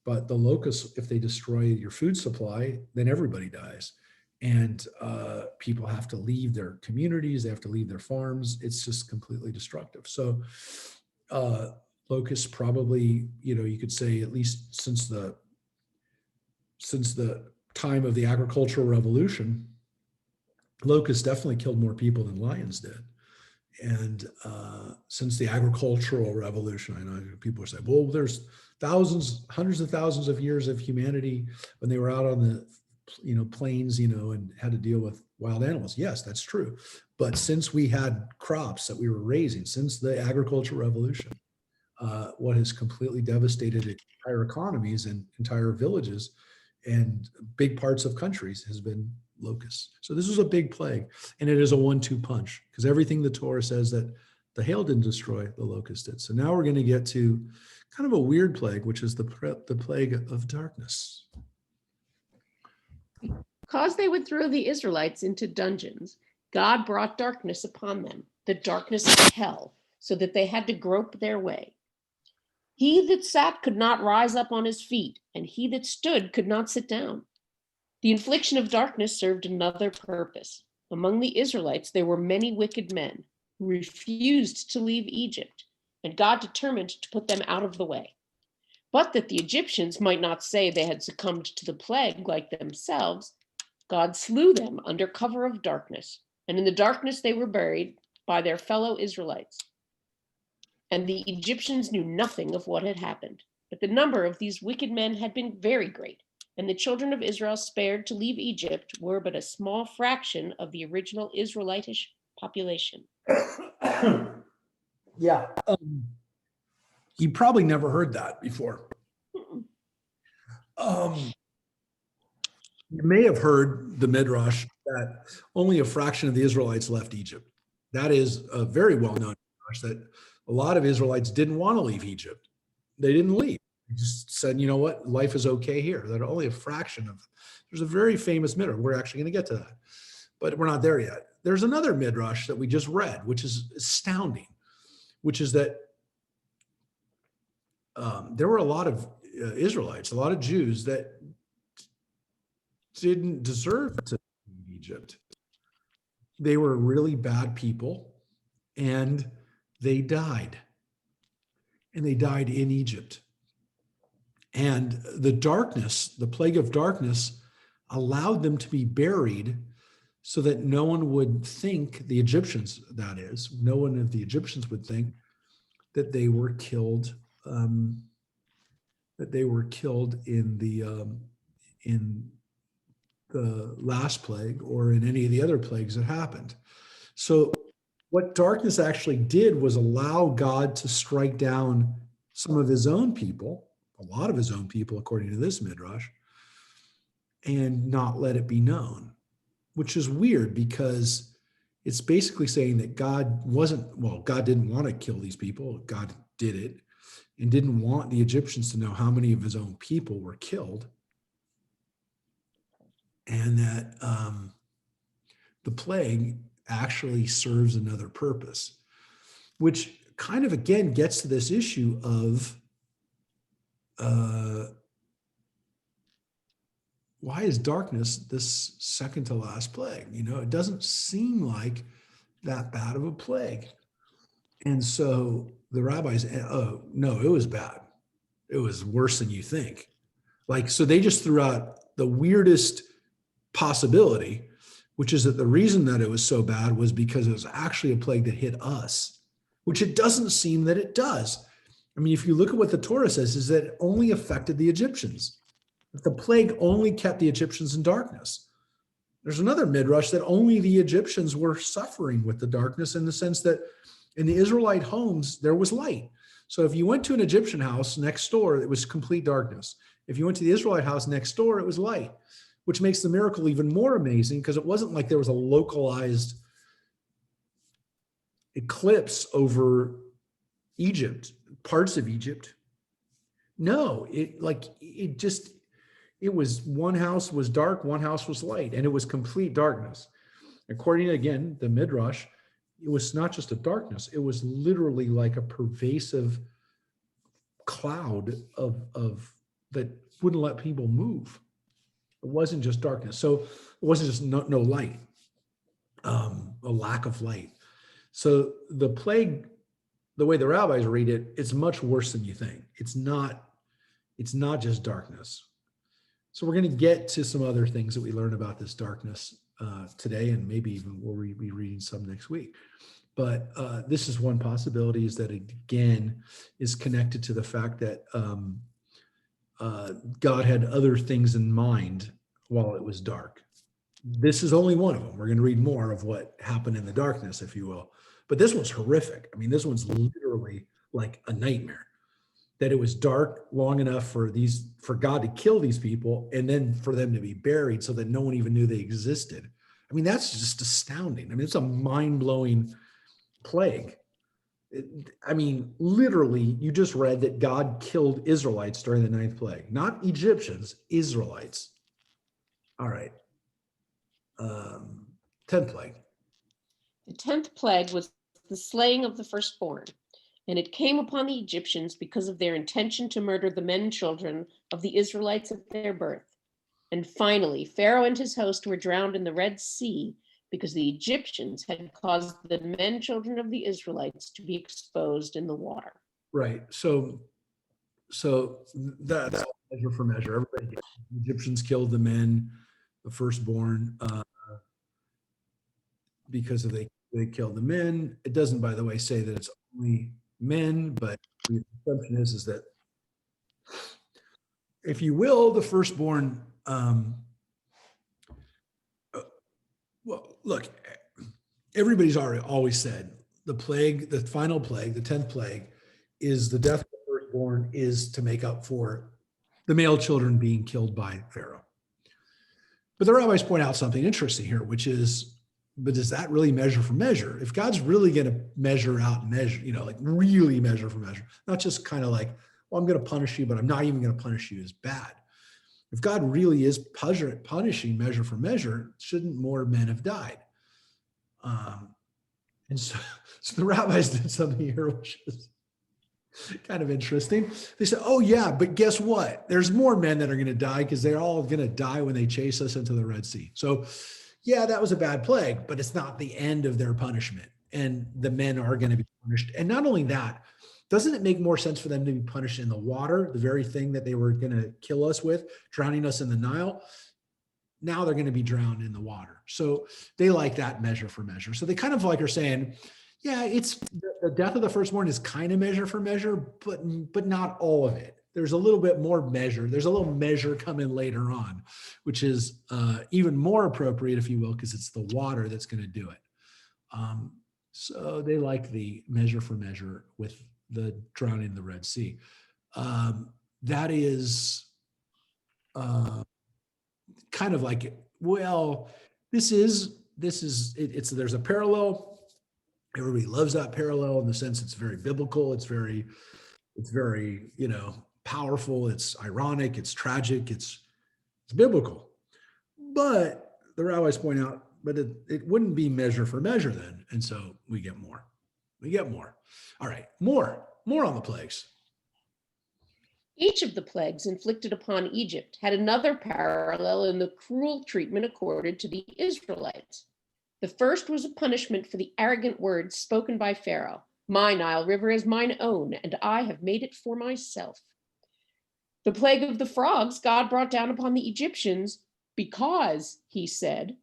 But the locusts, if they destroy your food supply, then everybody dies. And people have to leave their communities, they have to leave their farms. It's just completely destructive. So locusts probably, you could say, at least since the time of the agricultural revolution, locusts definitely killed more people than lions did. And since the agricultural revolution, I know people are saying, well, there's hundreds of thousands of years of humanity when they were out on the plains, and had to deal with wild animals. Yes, that's true. But since we had crops that we were raising, since the agricultural revolution, what has completely devastated entire economies and entire villages and big parts of countries has been locusts. So this is a big plague, and it is a 1-2 punch, because everything the Torah says that the hail didn't destroy, the locust did. So now we're going to get to kind of a weird plague, which is the plague of darkness. Because they would throw the Israelites into dungeons, God brought darkness upon them, the darkness of hell, so that they had to grope their way. He that sat could not rise up on his feet, and he that stood could not sit down. The infliction of darkness served another purpose. Among the Israelites, there were many wicked men who refused to leave Egypt, and God determined to put them out of the way. But that the Egyptians might not say they had succumbed to the plague like themselves, God slew them under cover of darkness, and in the darkness they were buried by their fellow Israelites. And the Egyptians knew nothing of what had happened. But the number of these wicked men had been very great, and the children of Israel spared to leave Egypt were but a small fraction of the original Israelitish population. Yeah. You probably never heard that before. You may have heard the Midrash that only a fraction of the Israelites left Egypt. That is a very well-known Midrash, that a lot of Israelites didn't want to leave Egypt. They didn't leave. They just said, you know what, life is okay here. That only a fraction of them. There's a very famous Midrash. We're actually going to get to that, but we're not there yet. There's another Midrash that we just read, which is astounding, which is that there were a lot of Israelites, a lot of Jews that didn't deserve to leave Egypt. They were really bad people, and they died. And they died in Egypt. And the darkness, the plague of darkness, allowed them to be buried so that no one would think, the Egyptians, that is, no one of the Egyptians would think that they were killed, in the last plague or in any of the other plagues that happened. So what darkness actually did was allow God to strike down some of his own people, a lot of his own people, according to this Midrash, and not let it be known, which is weird because it's basically saying that God didn't want to kill these people. God did it and didn't want the Egyptians to know how many of his own people were killed. And that the plague actually serves another purpose, which kind of again gets to this issue of why is darkness this second to last plague? It doesn't seem like that bad of a plague. And so the rabbis, oh no, it was bad. It was worse than you think. So they just threw out the weirdest possibility, which is that the reason that it was so bad was because it was actually a plague that hit us, which it doesn't seem that it does. I mean, if you look at what the Torah says, is that it only affected the Egyptians. The plague only kept the Egyptians in darkness. There's another midrash that only the Egyptians were suffering with the darkness, in the sense that in the Israelite homes, there was light. So if you went to an Egyptian house next door, it was complete darkness. If you went to the Israelite house next door, it was light, which makes the miracle even more amazing, because it wasn't like there was a localized eclipse over Egypt, parts of Egypt. No, it was one house was dark, one house was light, and it was complete darkness. According to, again, the Midrash, it was not just a darkness, it was literally like a pervasive cloud of that wouldn't let people move. It wasn't just darkness. So it wasn't just no light, a lack of light. So the plague, the way the rabbis read it, it's much worse than you think. It's not just darkness. So we're going to get to some other things that we learn about this darkness today, and maybe even we'll be reading some next week. But this is one possibility, is that it, again, is connected to the fact that God had other things in mind while it was dark. This is only one of them. We're going to read more of what happened in the darkness, if you will. But this one's horrific. I mean, this one's literally like a nightmare, that it was dark long enough for God to kill these people, and then for them to be buried so that no one even knew they existed. I mean, that's just astounding. I mean, it's a mind-blowing plague. Literally, you just read that God killed Israelites during the 9th plague, not Egyptians, Israelites. All right. 10th plague. The 10th plague was the slaying of the firstborn, and it came upon the Egyptians because of their intention to murder the men and children of the Israelites at their birth. And finally, Pharaoh and his host were drowned in the Red Sea because the Egyptians had caused the men and children of the Israelites to be exposed in the water. Right. So that's measure for measure. Everybody gets it. The Egyptians killed the men, the firstborn, because they killed the men. It doesn't, by the way, say that it's only men, but the assumption is that, if you will, the firstborn. Well, look, everybody's always said the final plague, the 10th plague, is the death of the firstborn, is to make up for the male children being killed by Pharaoh. But the rabbis point out something interesting here, which is, but does that really measure for measure? If God's really going to measure out and measure, like really measure for measure, not just kind of like, well, I'm going to punish you, but I'm not even going to punish you as bad. If God really is punishing measure for measure, shouldn't more men have died? And so the rabbis did something here, which is kind of interesting. They said, oh yeah, but guess what? There's more men that are going to die, because they're all going to die when they chase us into the Red Sea. So yeah, that was a bad plague, but it's not the end of their punishment. and the men are going to be punished. And not only that, doesn't it make more sense for them to be punished in the water, the very thing that they were going to kill us with, drowning us in the Nile? Now they're going to be drowned in the water. So they like that measure for measure. So they kind of like are saying, yeah, it's the death of the firstborn is kind of measure for measure, but not all of it. There's a little bit more measure. There's a little measure coming later on, which is even more appropriate, if you will, because it's the water that's going to do it. So they like the measure for measure with the drowning in the Red Sea. That is kind of like, well, there's a parallel. Everybody loves that parallel in the sense it's very biblical. It's very, powerful. It's ironic. It's tragic. It's biblical. But the rabbis point out, but it wouldn't be measure for measure then. And so we get more. All right, more on the plagues. Each of the plagues inflicted upon Egypt had another parallel in the cruel treatment accorded to the Israelites. The first was a punishment for the arrogant words spoken by Pharaoh. My Nile River is mine own, and I have made it for myself. The plague of the frogs God brought down upon the Egyptians because, he said,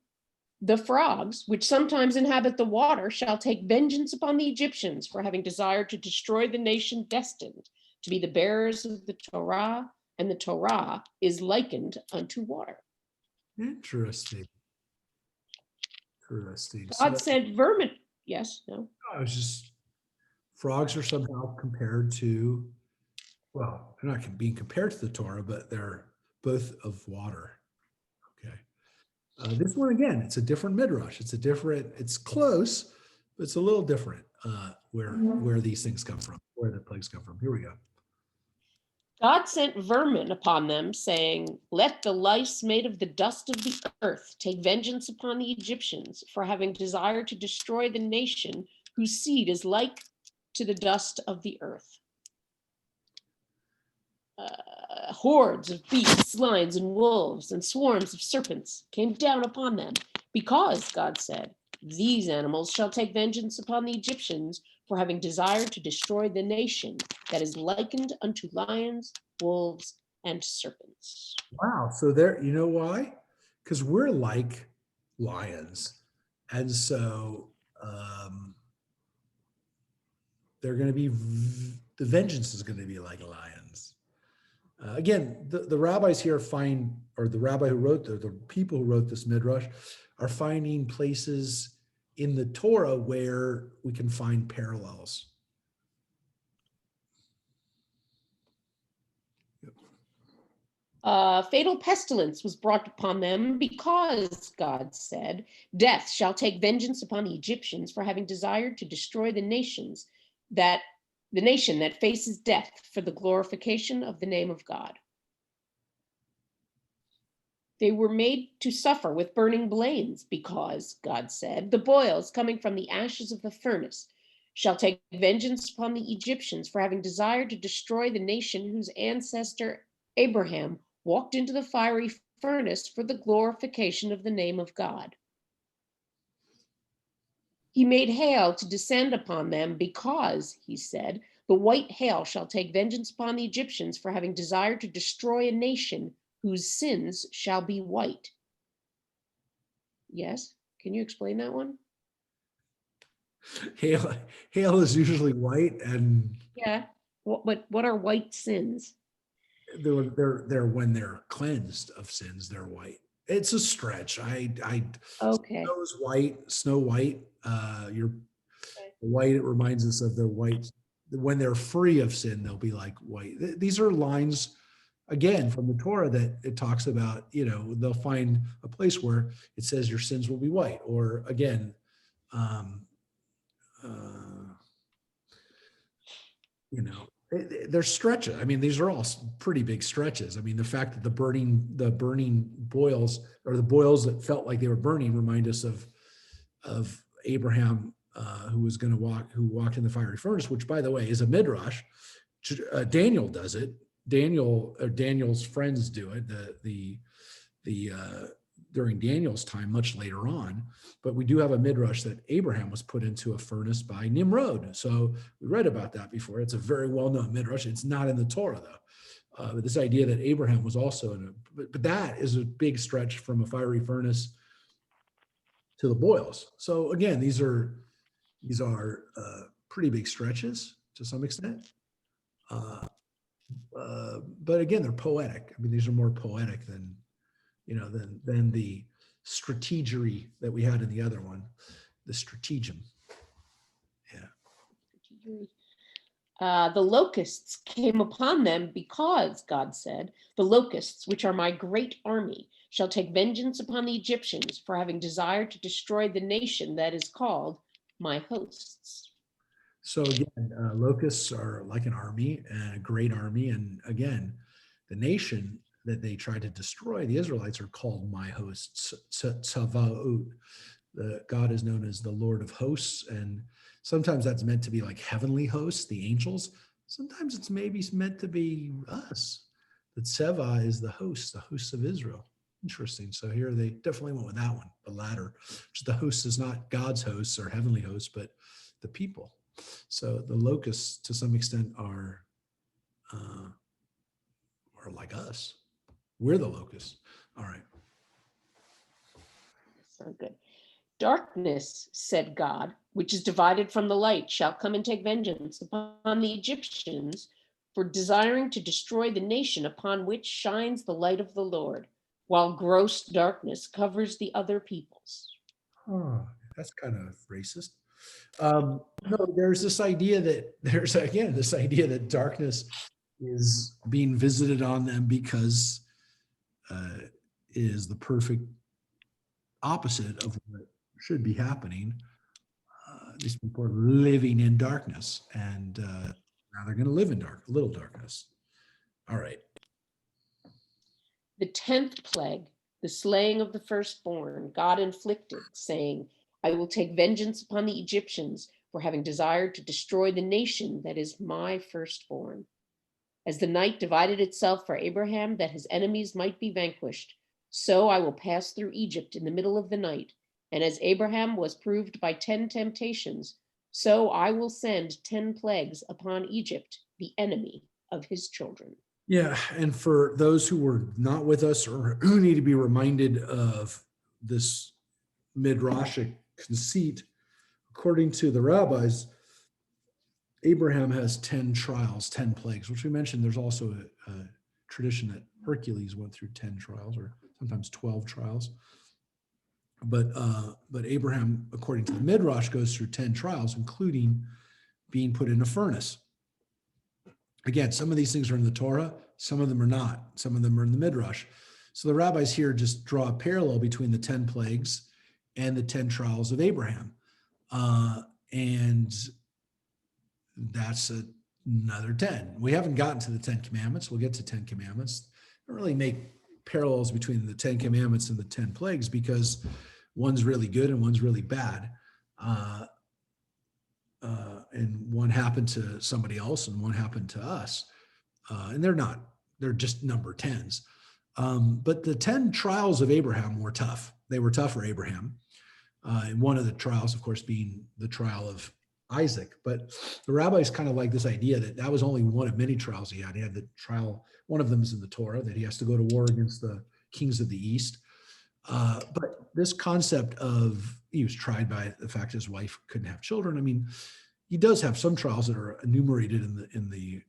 the frogs, which sometimes inhabit the water, shall take vengeance upon the Egyptians for having desired to destroy the nation destined to be the bearers of the Torah, and the Torah is likened unto water. Interesting. God sent vermin. Yes, no. I was just, frogs are somehow compared to, well, they're not being compared to the Torah, but they're both of water. Okay. This one, again, it's a different Midrash. It's close, but it's a little different where these things come from, where the plagues come from. Here we go. God sent vermin upon them, saying, let the lice made of the dust of the earth take vengeance upon the Egyptians for having desired to destroy the nation whose seed is like to the dust of the earth. Hordes of beasts, lions, and wolves, and swarms of serpents came down upon them, because, God said, these animals shall take vengeance upon the Egyptians for having desired to destroy the nation that is likened unto lions, wolves, and serpents. Wow. So there, you know why? Because we're like lions. And so they're going to be, the vengeance is going to be like lions. Again, the rabbis here find, or the rabbi who wrote, the people who wrote this Midrash are finding places in the Torah where we can find parallels. Fatal pestilence was brought upon them because, God said, death shall take vengeance upon the Egyptians for having desired to destroy the nation that faces death for the glorification of the name of God. They were made to suffer with burning blains because, God said, the boils coming from the ashes of the furnace shall take vengeance upon the Egyptians for having desired to destroy the nation whose ancestor Abraham walked into the fiery furnace for the glorification of the name of God. He made hail to descend upon them because, he said, the white hail shall take vengeance upon the Egyptians for having desired to destroy a nation whose sins shall be white. Yes, can you explain that one? Hail is usually white, and yeah. What are white sins? They're when they're cleansed of sins, they're white. It's a stretch. Okay. Snow White. White. It reminds us of the white. When they're free of sin, they'll be like white. These are lines, again, from the Torah that it talks about. They'll find a place where it says your sins will be white, or again, there's stretches. I mean, these are all pretty big stretches. I mean, the fact that the burning boils, or the boils that felt like they were burning, remind us of Abraham, who walked in the fiery furnace, which, by the way, is a midrash. Daniel does it. Daniel's friends do it. during Daniel's time, much later on. But we do have a midrash that Abraham was put into a furnace by Nimrod. So we read about that before. It's a very well-known midrash. It's not in the Torah though. But this idea that Abraham was also in a, but that is a big stretch from a fiery furnace to the boils. So again, these are pretty big stretches to some extent. But again, they're poetic. I mean, these are more poetic than, than the strategery that we had in the other one, the stratagem. Yeah. The locusts came upon them because, God said, the locusts, which are my great army, shall take vengeance upon the Egyptians for having desired to destroy the nation that is called my hosts. So again, locusts are like an army and a great army. And again, the nation that they tried to destroy, the Israelites, are called my hosts, Tzavaot. God is known as the Lord of hosts. And sometimes that's meant to be like heavenly hosts, the angels. Sometimes it's maybe meant to be us. The Tseva is the hosts of Israel. Interesting. So here they definitely went with that one, the latter, which the host is not God's hosts or heavenly hosts, but the people. So the locusts, to some extent, are like us. We're the locusts. All right. So good. Darkness, said God, which is divided from the light, shall come and take vengeance upon the Egyptians for desiring to destroy the nation upon which shines the light of the Lord, while gross darkness covers the other peoples. Oh, that's kind of racist. No, there's this idea that darkness is being visited on them because is the perfect opposite of what should be happening. These people are living in darkness, and now they're going to live in a little darkness. All right. The 10th plague, the slaying of the firstborn, God inflicted, saying, I will take vengeance upon the Egyptians for having desired to destroy the nation that is my firstborn. As the night divided itself for Abraham that his enemies might be vanquished, so I will pass through Egypt in the middle of the night. And as Abraham was proved by 10 temptations, so I will send 10 plagues upon Egypt, the enemy of his children. Yeah, and for those who were not with us or who need to be reminded of this midrashic conceit, according to the rabbis, Abraham has 10 trials, 10 plagues, which we mentioned. There's also a tradition that Hercules went through 10 trials or sometimes 12 trials. But Abraham, according to the Midrash, goes through 10 trials, including being put in a furnace. Again, some of these things are in the Torah, some of them are not. Some of them are in the Midrash. So the rabbis here just draw a parallel between the 10 plagues and the 10 trials of Abraham. And that's another 10. We haven't gotten to the 10 commandments. We'll get to 10 commandments. I don't really make parallels between the 10 commandments and the 10 plagues because one's really good and one's really bad. And one happened to somebody else and one happened to us. And they're just number 10s. But the 10 trials of Abraham were tough. They were tough for Abraham. And one of the trials, of course, being the trial of Isaac. But the rabbis kind of like this idea that was only one of many trials he had. He had the trial, one of them is in the Torah, that he has to go to war against the kings of the East. But this concept of he was tried by the fact his wife couldn't have children. I mean, he does have some trials that are enumerated in the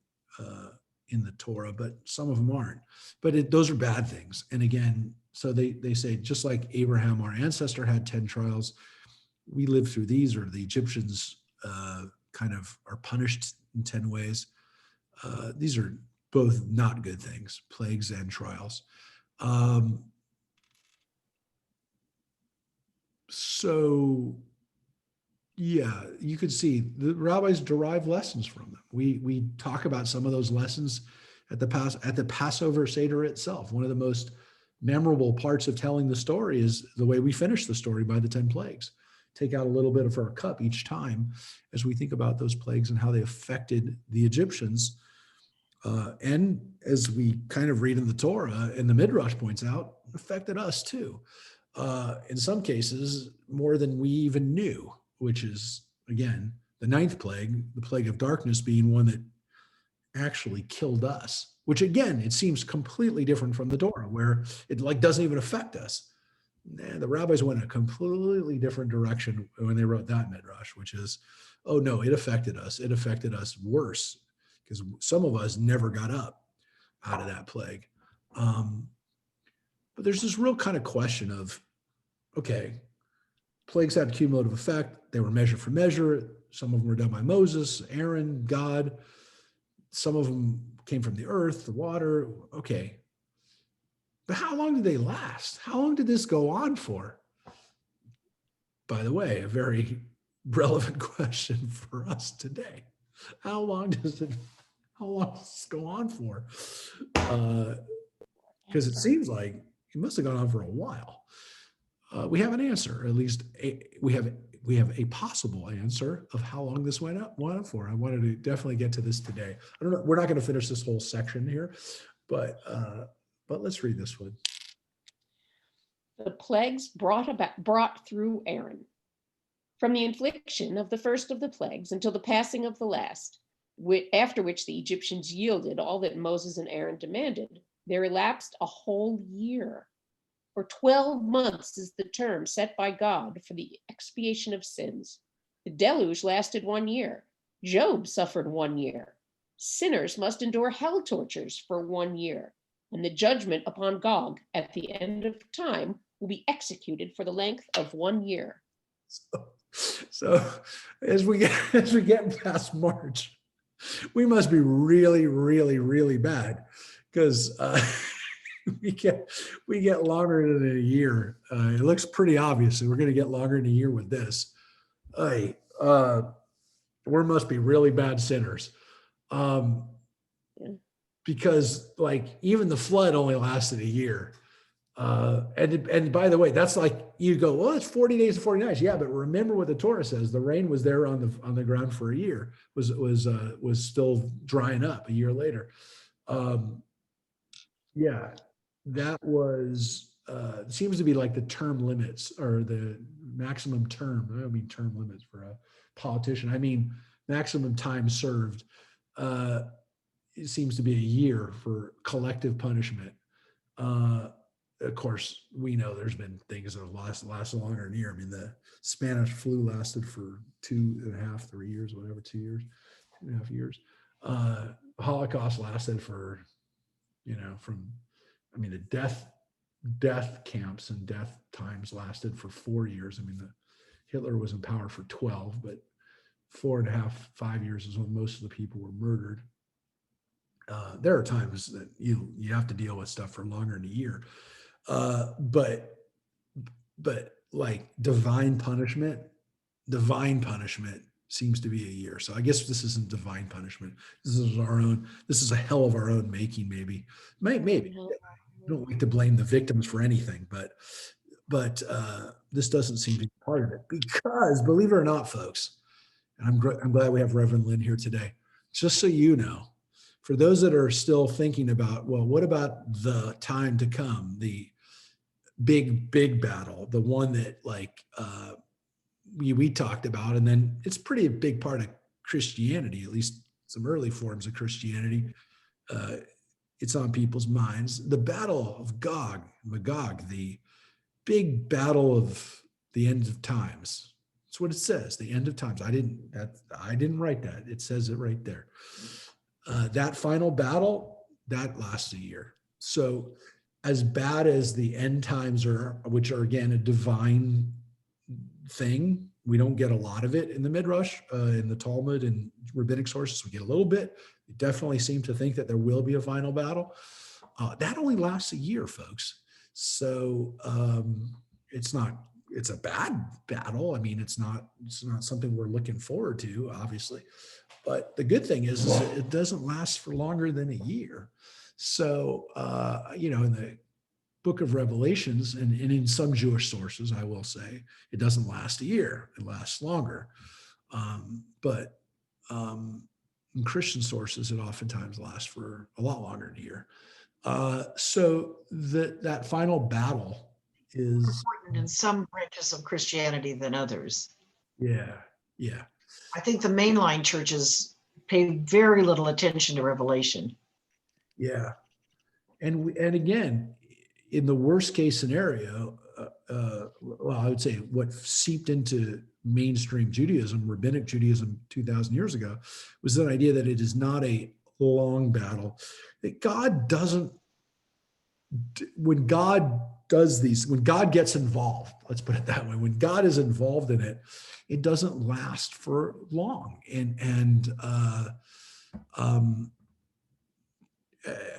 Torah, but some of them aren't. But those are bad things. And again, so they say, just like Abraham, our ancestor, had 10 trials, we live through these, or the Egyptians kind of are punished in 10 ways. These are both not good things, plagues and trials. So yeah, you could see the rabbis derive lessons from them. We talk about some of those lessons at the Passover Seder itself. One of the most memorable parts of telling the story is the way we finish the story by the 10 plagues. Take out a little bit of our cup each time as we think about those plagues and how they affected the Egyptians. And as we kind of read in the Torah, and the Midrash points out, affected us too. In some cases, more than we even knew, which is, again, the ninth plague, the plague of darkness, being one that actually killed us, which again, it seems completely different from the Torah, where it like doesn't even affect us. Nah, the rabbis went a completely different direction when they wrote that Midrash, which is, oh no, it affected us. It affected us worse because some of us never got up out of that plague. But there's this real kind of question of, okay, plagues had cumulative effect. They were measure for measure. Some of them were done by Moses, Aaron, God. Some of them came from the earth, the water. Okay. But how long did they last? How long did this go on for? By the way, a very relevant question for us today. How long does this go on for? Because it seems like it must have gone on for a while. We have an answer, at least we have a possible answer of how long this went on for. I wanted to definitely get to this today. I don't know. We're not going to finish this whole section here, but let's read this one. The plagues brought through Aaron. From the infliction of the first of the plagues until the passing of the last, after which the Egyptians yielded all that Moses and Aaron demanded, there elapsed a whole year. For 12 months is the term set by God for the expiation of sins. The deluge lasted 1 year. Job suffered 1 year. Sinners must endure hell tortures for 1 year. And the judgment upon Gog at the end of time will be executed for the length of 1 year. So as we get past March, we must be really, really, really bad, because we get longer than a year. It looks pretty obvious that we're going to get longer than a year with this. We must be really bad sinners. Because like even the flood only lasted a year. And by the way, that's like, you go, well, it's 40 days and 40 nights. Yeah, but remember what the Torah says. The rain was there on the ground for a year, was still drying up a year later. Yeah, that was, seems to be like the term limits, or the maximum term. I don't mean term limits for a politician. I mean maximum time served. It seems to be a year for collective punishment. Of course, we know there's been things that have lasted longer than a year. I mean, the Spanish flu lasted for 2.5, 3 years, whatever, 2 years, 2.5 years. Holocaust lasted for, the death camps and death times lasted for 4 years. I mean, Hitler was in power for 12, but 4.5, 5 years is when most of the people were murdered. There are times that you have to deal with stuff for longer than a year. But like divine punishment seems to be a year. So I guess this isn't divine punishment. This is a hell of our own making, maybe. Maybe. I don't like to blame the victims for anything, but this doesn't seem to be part of it, because believe it or not, folks, and I'm glad we have Reverend Lynn here today. Just so you know, for those that are still thinking about, well, what about the time to come, the big battle, the one that we talked about, and then it's pretty a big part of Christianity, at least some early forms of Christianity. It's on people's minds. The battle of Magog, the big battle of the end of times. That's what it says, the end of times. I didn't write that. It says it right there. That final battle, that lasts a year. So as bad as the end times are, which are again a divine thing, we don't get a lot of it in the Midrash, in the Talmud and rabbinic sources. We get a little bit. We definitely seem to think that there will be a final battle. That only lasts a year, folks. So it's a bad battle. I mean, it's not something we're looking forward to, obviously. But the good thing is that it doesn't last for longer than a year. So, in the book of Revelations and in some Jewish sources, I will say, it doesn't last a year. It lasts longer. But in Christian sources, it oftentimes lasts for a lot longer than a year. So that final battle is, Important in some branches of Christianity than others. yeah, yeah. I think the mainline churches pay very little attention to Revelation. Yeah. And again, in the worst case scenario, well, I would say what seeped into mainstream Judaism, rabbinic Judaism 2,000 years ago, was that idea that it is not a long battle, that God doesn't, when God does these, when God gets involved, let's put it that way, when God is involved in it, it doesn't last for long.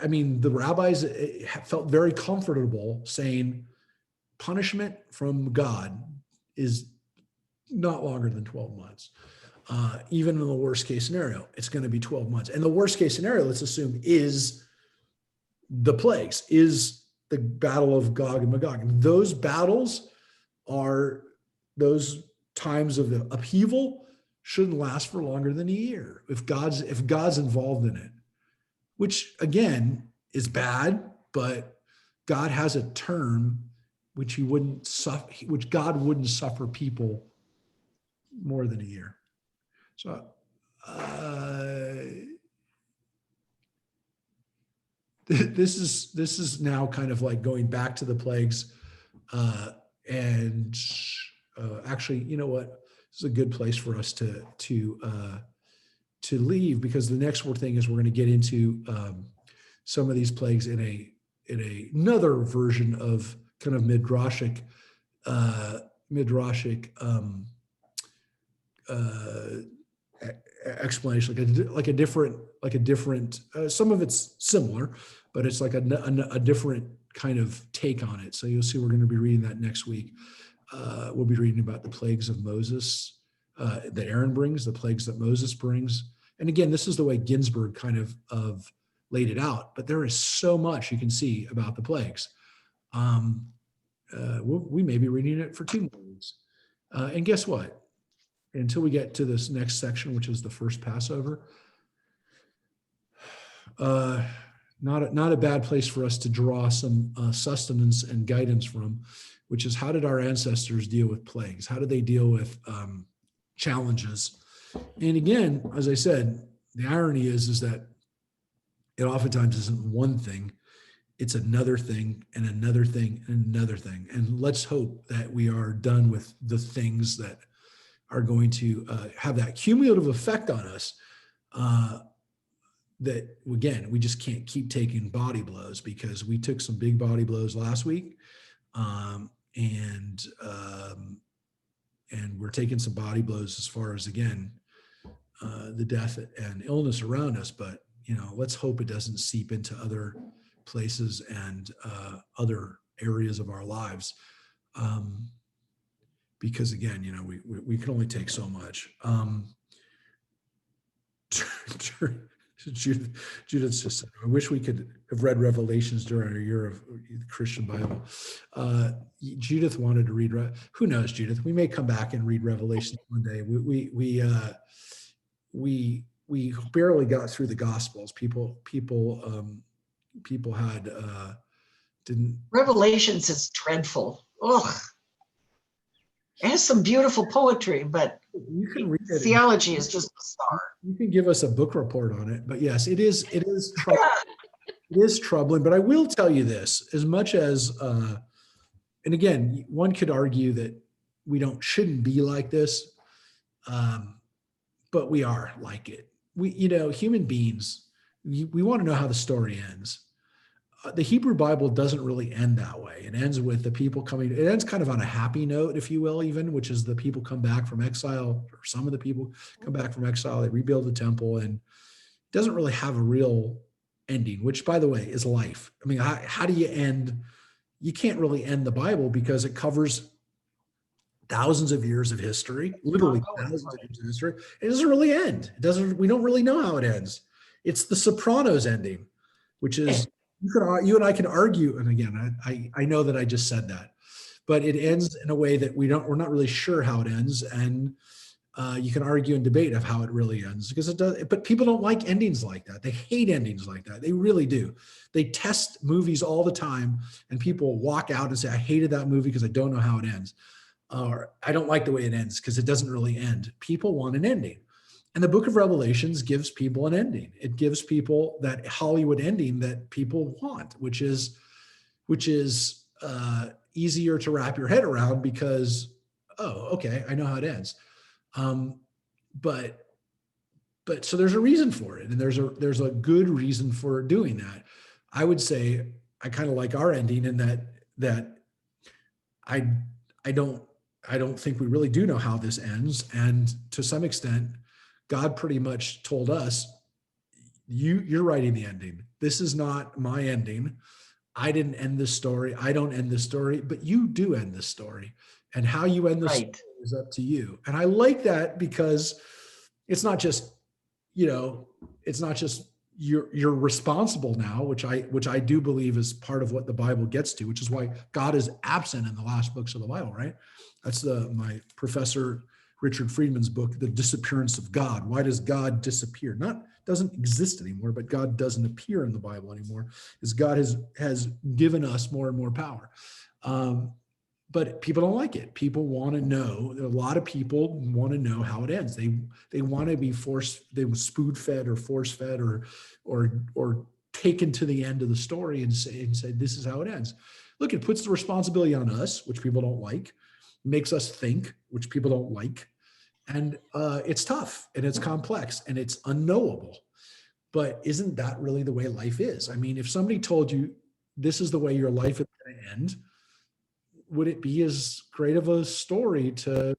I mean, the rabbis felt very comfortable saying punishment from God is not longer than 12 months. Even in the worst case scenario, it's going to be 12 months. And the worst case scenario, let's assume, is the plagues, is the battle of Gog and Magog. And those battles are those times of upheaval shouldn't last for longer than a year if God's involved in it, which again is bad, but God has a term which which God wouldn't suffer people more than a year. So this is now kind of like going back to the plagues, and actually, you know what? This is a good place for us to leave, because the next thing is we're going to get into some of these plagues in another version of kind of midrashic explanation, like a different. Some of it's similar, but it's like a different kind of take on it. So you'll see we're going to be reading that next week. We'll be reading about the plagues of Moses that Aaron brings, the plagues that Moses brings. And again, this is the way Ginsburg kind of laid it out, but there is so much you can see about the plagues. We may be reading it for 2 more weeks. And guess what? Until we get to this next section, which is the first Passover, not a bad place for us to draw some sustenance and guidance from, which is, how did our ancestors deal with plagues? How did they deal with challenges? And again, as I said, the irony is that it oftentimes isn't one thing, it's another thing and another thing and another thing. And let's hope that we are done with the things that are going to have that cumulative effect on us, that again, we just can't keep taking body blows, because we took some big body blows last week, and we're taking some body blows as far as, again, the death and illness around us. But let's hope it doesn't seep into other places and other areas of our lives, because again, we can only take so much. Judith just said, I wish we could have read Revelations during our year of the Christian Bible. Judith wanted to read, who knows, Judith, we may come back and read Revelations one day. We barely got through the Gospels. People had didn't. Revelations is dreadful. Ugh. It has some beautiful poetry, but You can read it. theology is just bizarre. You can give us a book report on it, but yes, it is troubling. It is troubling. But I will tell you this: as much as, and again, one could argue that we shouldn't be like this, but we are like it. Human beings, we want to know how the story ends. The Hebrew Bible doesn't really end that way. It ends with the people coming. It ends kind of on a happy note, if you will, even, which is the people come back from exile, or some of the people come back from exile. They rebuild the temple, and it doesn't really have a real ending, which, by the way, is life. I mean, how do you end? You can't really end the Bible, because it covers thousands of years of history, literally thousands of years of history. It doesn't really end. We don't really know how it ends. It's the Sopranos ending, which is, you and I can argue. And again, I know that I just said that, but it ends in a way that we're not really sure how it ends. And You can argue and debate of how it really ends because it does, but people don't like endings like that. They hate endings like that. They really do. They test movies all the time and people walk out and say, I hated that movie because I don't know how it ends. Or I don't like the way it ends because it doesn't really end. People want an ending. And the book of Revelations gives people an ending. It gives people that Hollywood ending that people want, which is easier to wrap your head around because, oh, okay, I know how it ends. But so there's a reason for it, and there's a good reason for doing that. I would say I kind of like our ending in that I don't think we really do know how this ends, and to some extent, God pretty much told us, you're writing the ending. This is not my ending. I didn't end this story. I don't end this story, but you do end this story, and how you end this Right. is up to you. And I like that because it's not just, it's not just you're responsible now, which I do believe is part of what the Bible gets to, which is why God is absent in the last books of the Bible, right? That's my professor Richard Friedman's book, The Disappearance of God. Why does God disappear? Doesn't exist anymore, but God doesn't appear in the Bible anymore, is God has given us more and more power. But people don't like it. People want to know. A lot of people want to know how it ends. They want to be they were spoon fed or force fed or taken to the end of the story and say this is how it ends. Look, it puts the responsibility on us, which people don't like, makes us think, which people don't like, and it's tough and it's complex and it's unknowable. But isn't that really the way life is? I mean, if somebody told you this is the way your life is going to end, would it be as great of a story to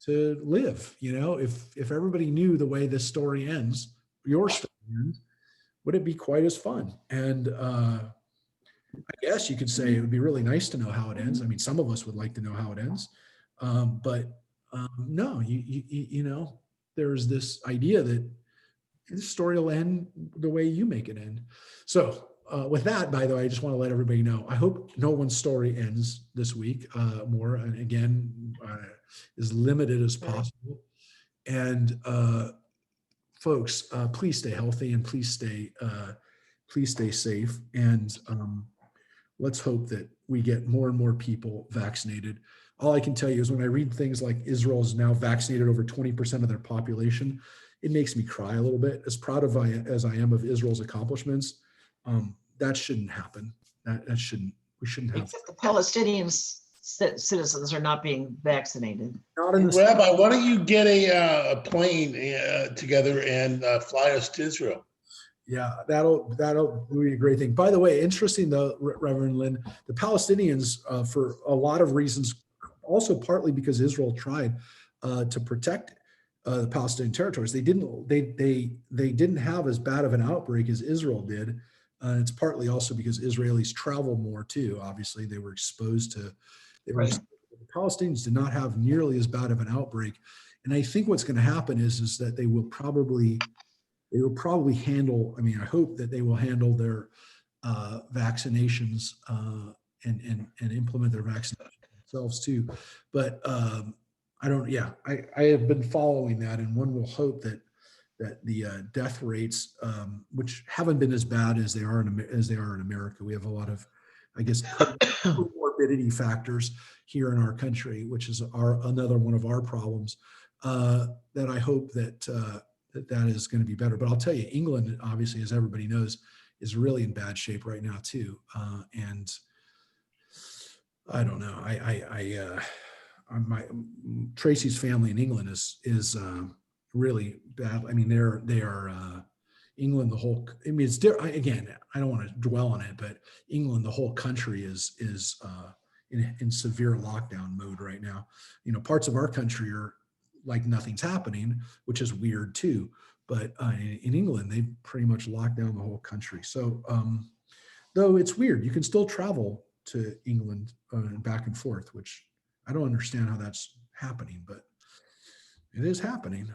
live? If everybody knew the way this story ends, your story ends, would it be quite as fun? And I guess you could say it would be really nice to know how it ends. I mean, some of us would like to know how it ends, but no, there's this idea that this story will end the way you make it end. So with that, by the way, I just want to let everybody know, I hope no one's story ends this week more, and again, as limited as possible. And folks, please stay healthy and please stay safe. And let's hope that we get more and more people vaccinated. All I can tell you is when I read things like Israel is now vaccinated over 20% of their population, it makes me cry a little bit. As proud as I am of Israel's accomplishments, that shouldn't happen. We shouldn't have. Except the Palestinian citizens are not being vaccinated. Not in the Rabbi, why don't you get a plane together and fly us to Israel? Yeah, that'll be a great thing. By the way, interesting though, Reverend Lynn, the Palestinians, for a lot of reasons, also partly because Israel tried to protect the Palestinian territories. They didn't have as bad of an outbreak as Israel did. It's partly also because Israelis travel more too. Obviously, they were exposed to. Right. The Palestinians did not have nearly as bad of an outbreak, and I think what's going to happen is that they will probably handle. I mean, I hope that they will handle their vaccinations and implement their vaccinations themselves too. But I don't. Yeah, I have been following that, and one will hope that the death rates, which haven't been as bad as they are in America, we have a lot of, I guess, comorbidity factors here in our country, which is another one of our problems. That I hope that is going to be better. But I'll tell you, England, obviously, as everybody knows, is really in bad shape right now too. And I don't know. My Tracy's family in England is really bad. I mean, they are England. I mean, it's again. I don't want to dwell on it, but England, the whole country is in severe lockdown mode right now. Parts of our country are like nothing's happening, which is weird too. But in England, they pretty much locked down the whole country. So though it's weird, you can still travel to England back and forth, which I don't understand how that's happening, but it is happening.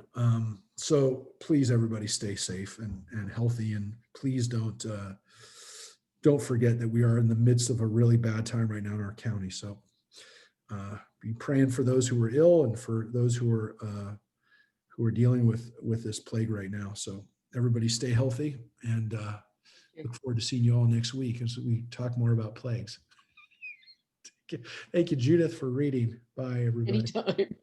So please, everybody, stay safe and healthy, and please don't forget that we are in the midst of a really bad time right now in our county. So be praying for those who are ill and for those who are who are dealing with this plague right now. So everybody stay healthy, and look forward to seeing you all next week as we talk more about plagues. Thank you, Judith, for reading. Bye, everybody. Anytime.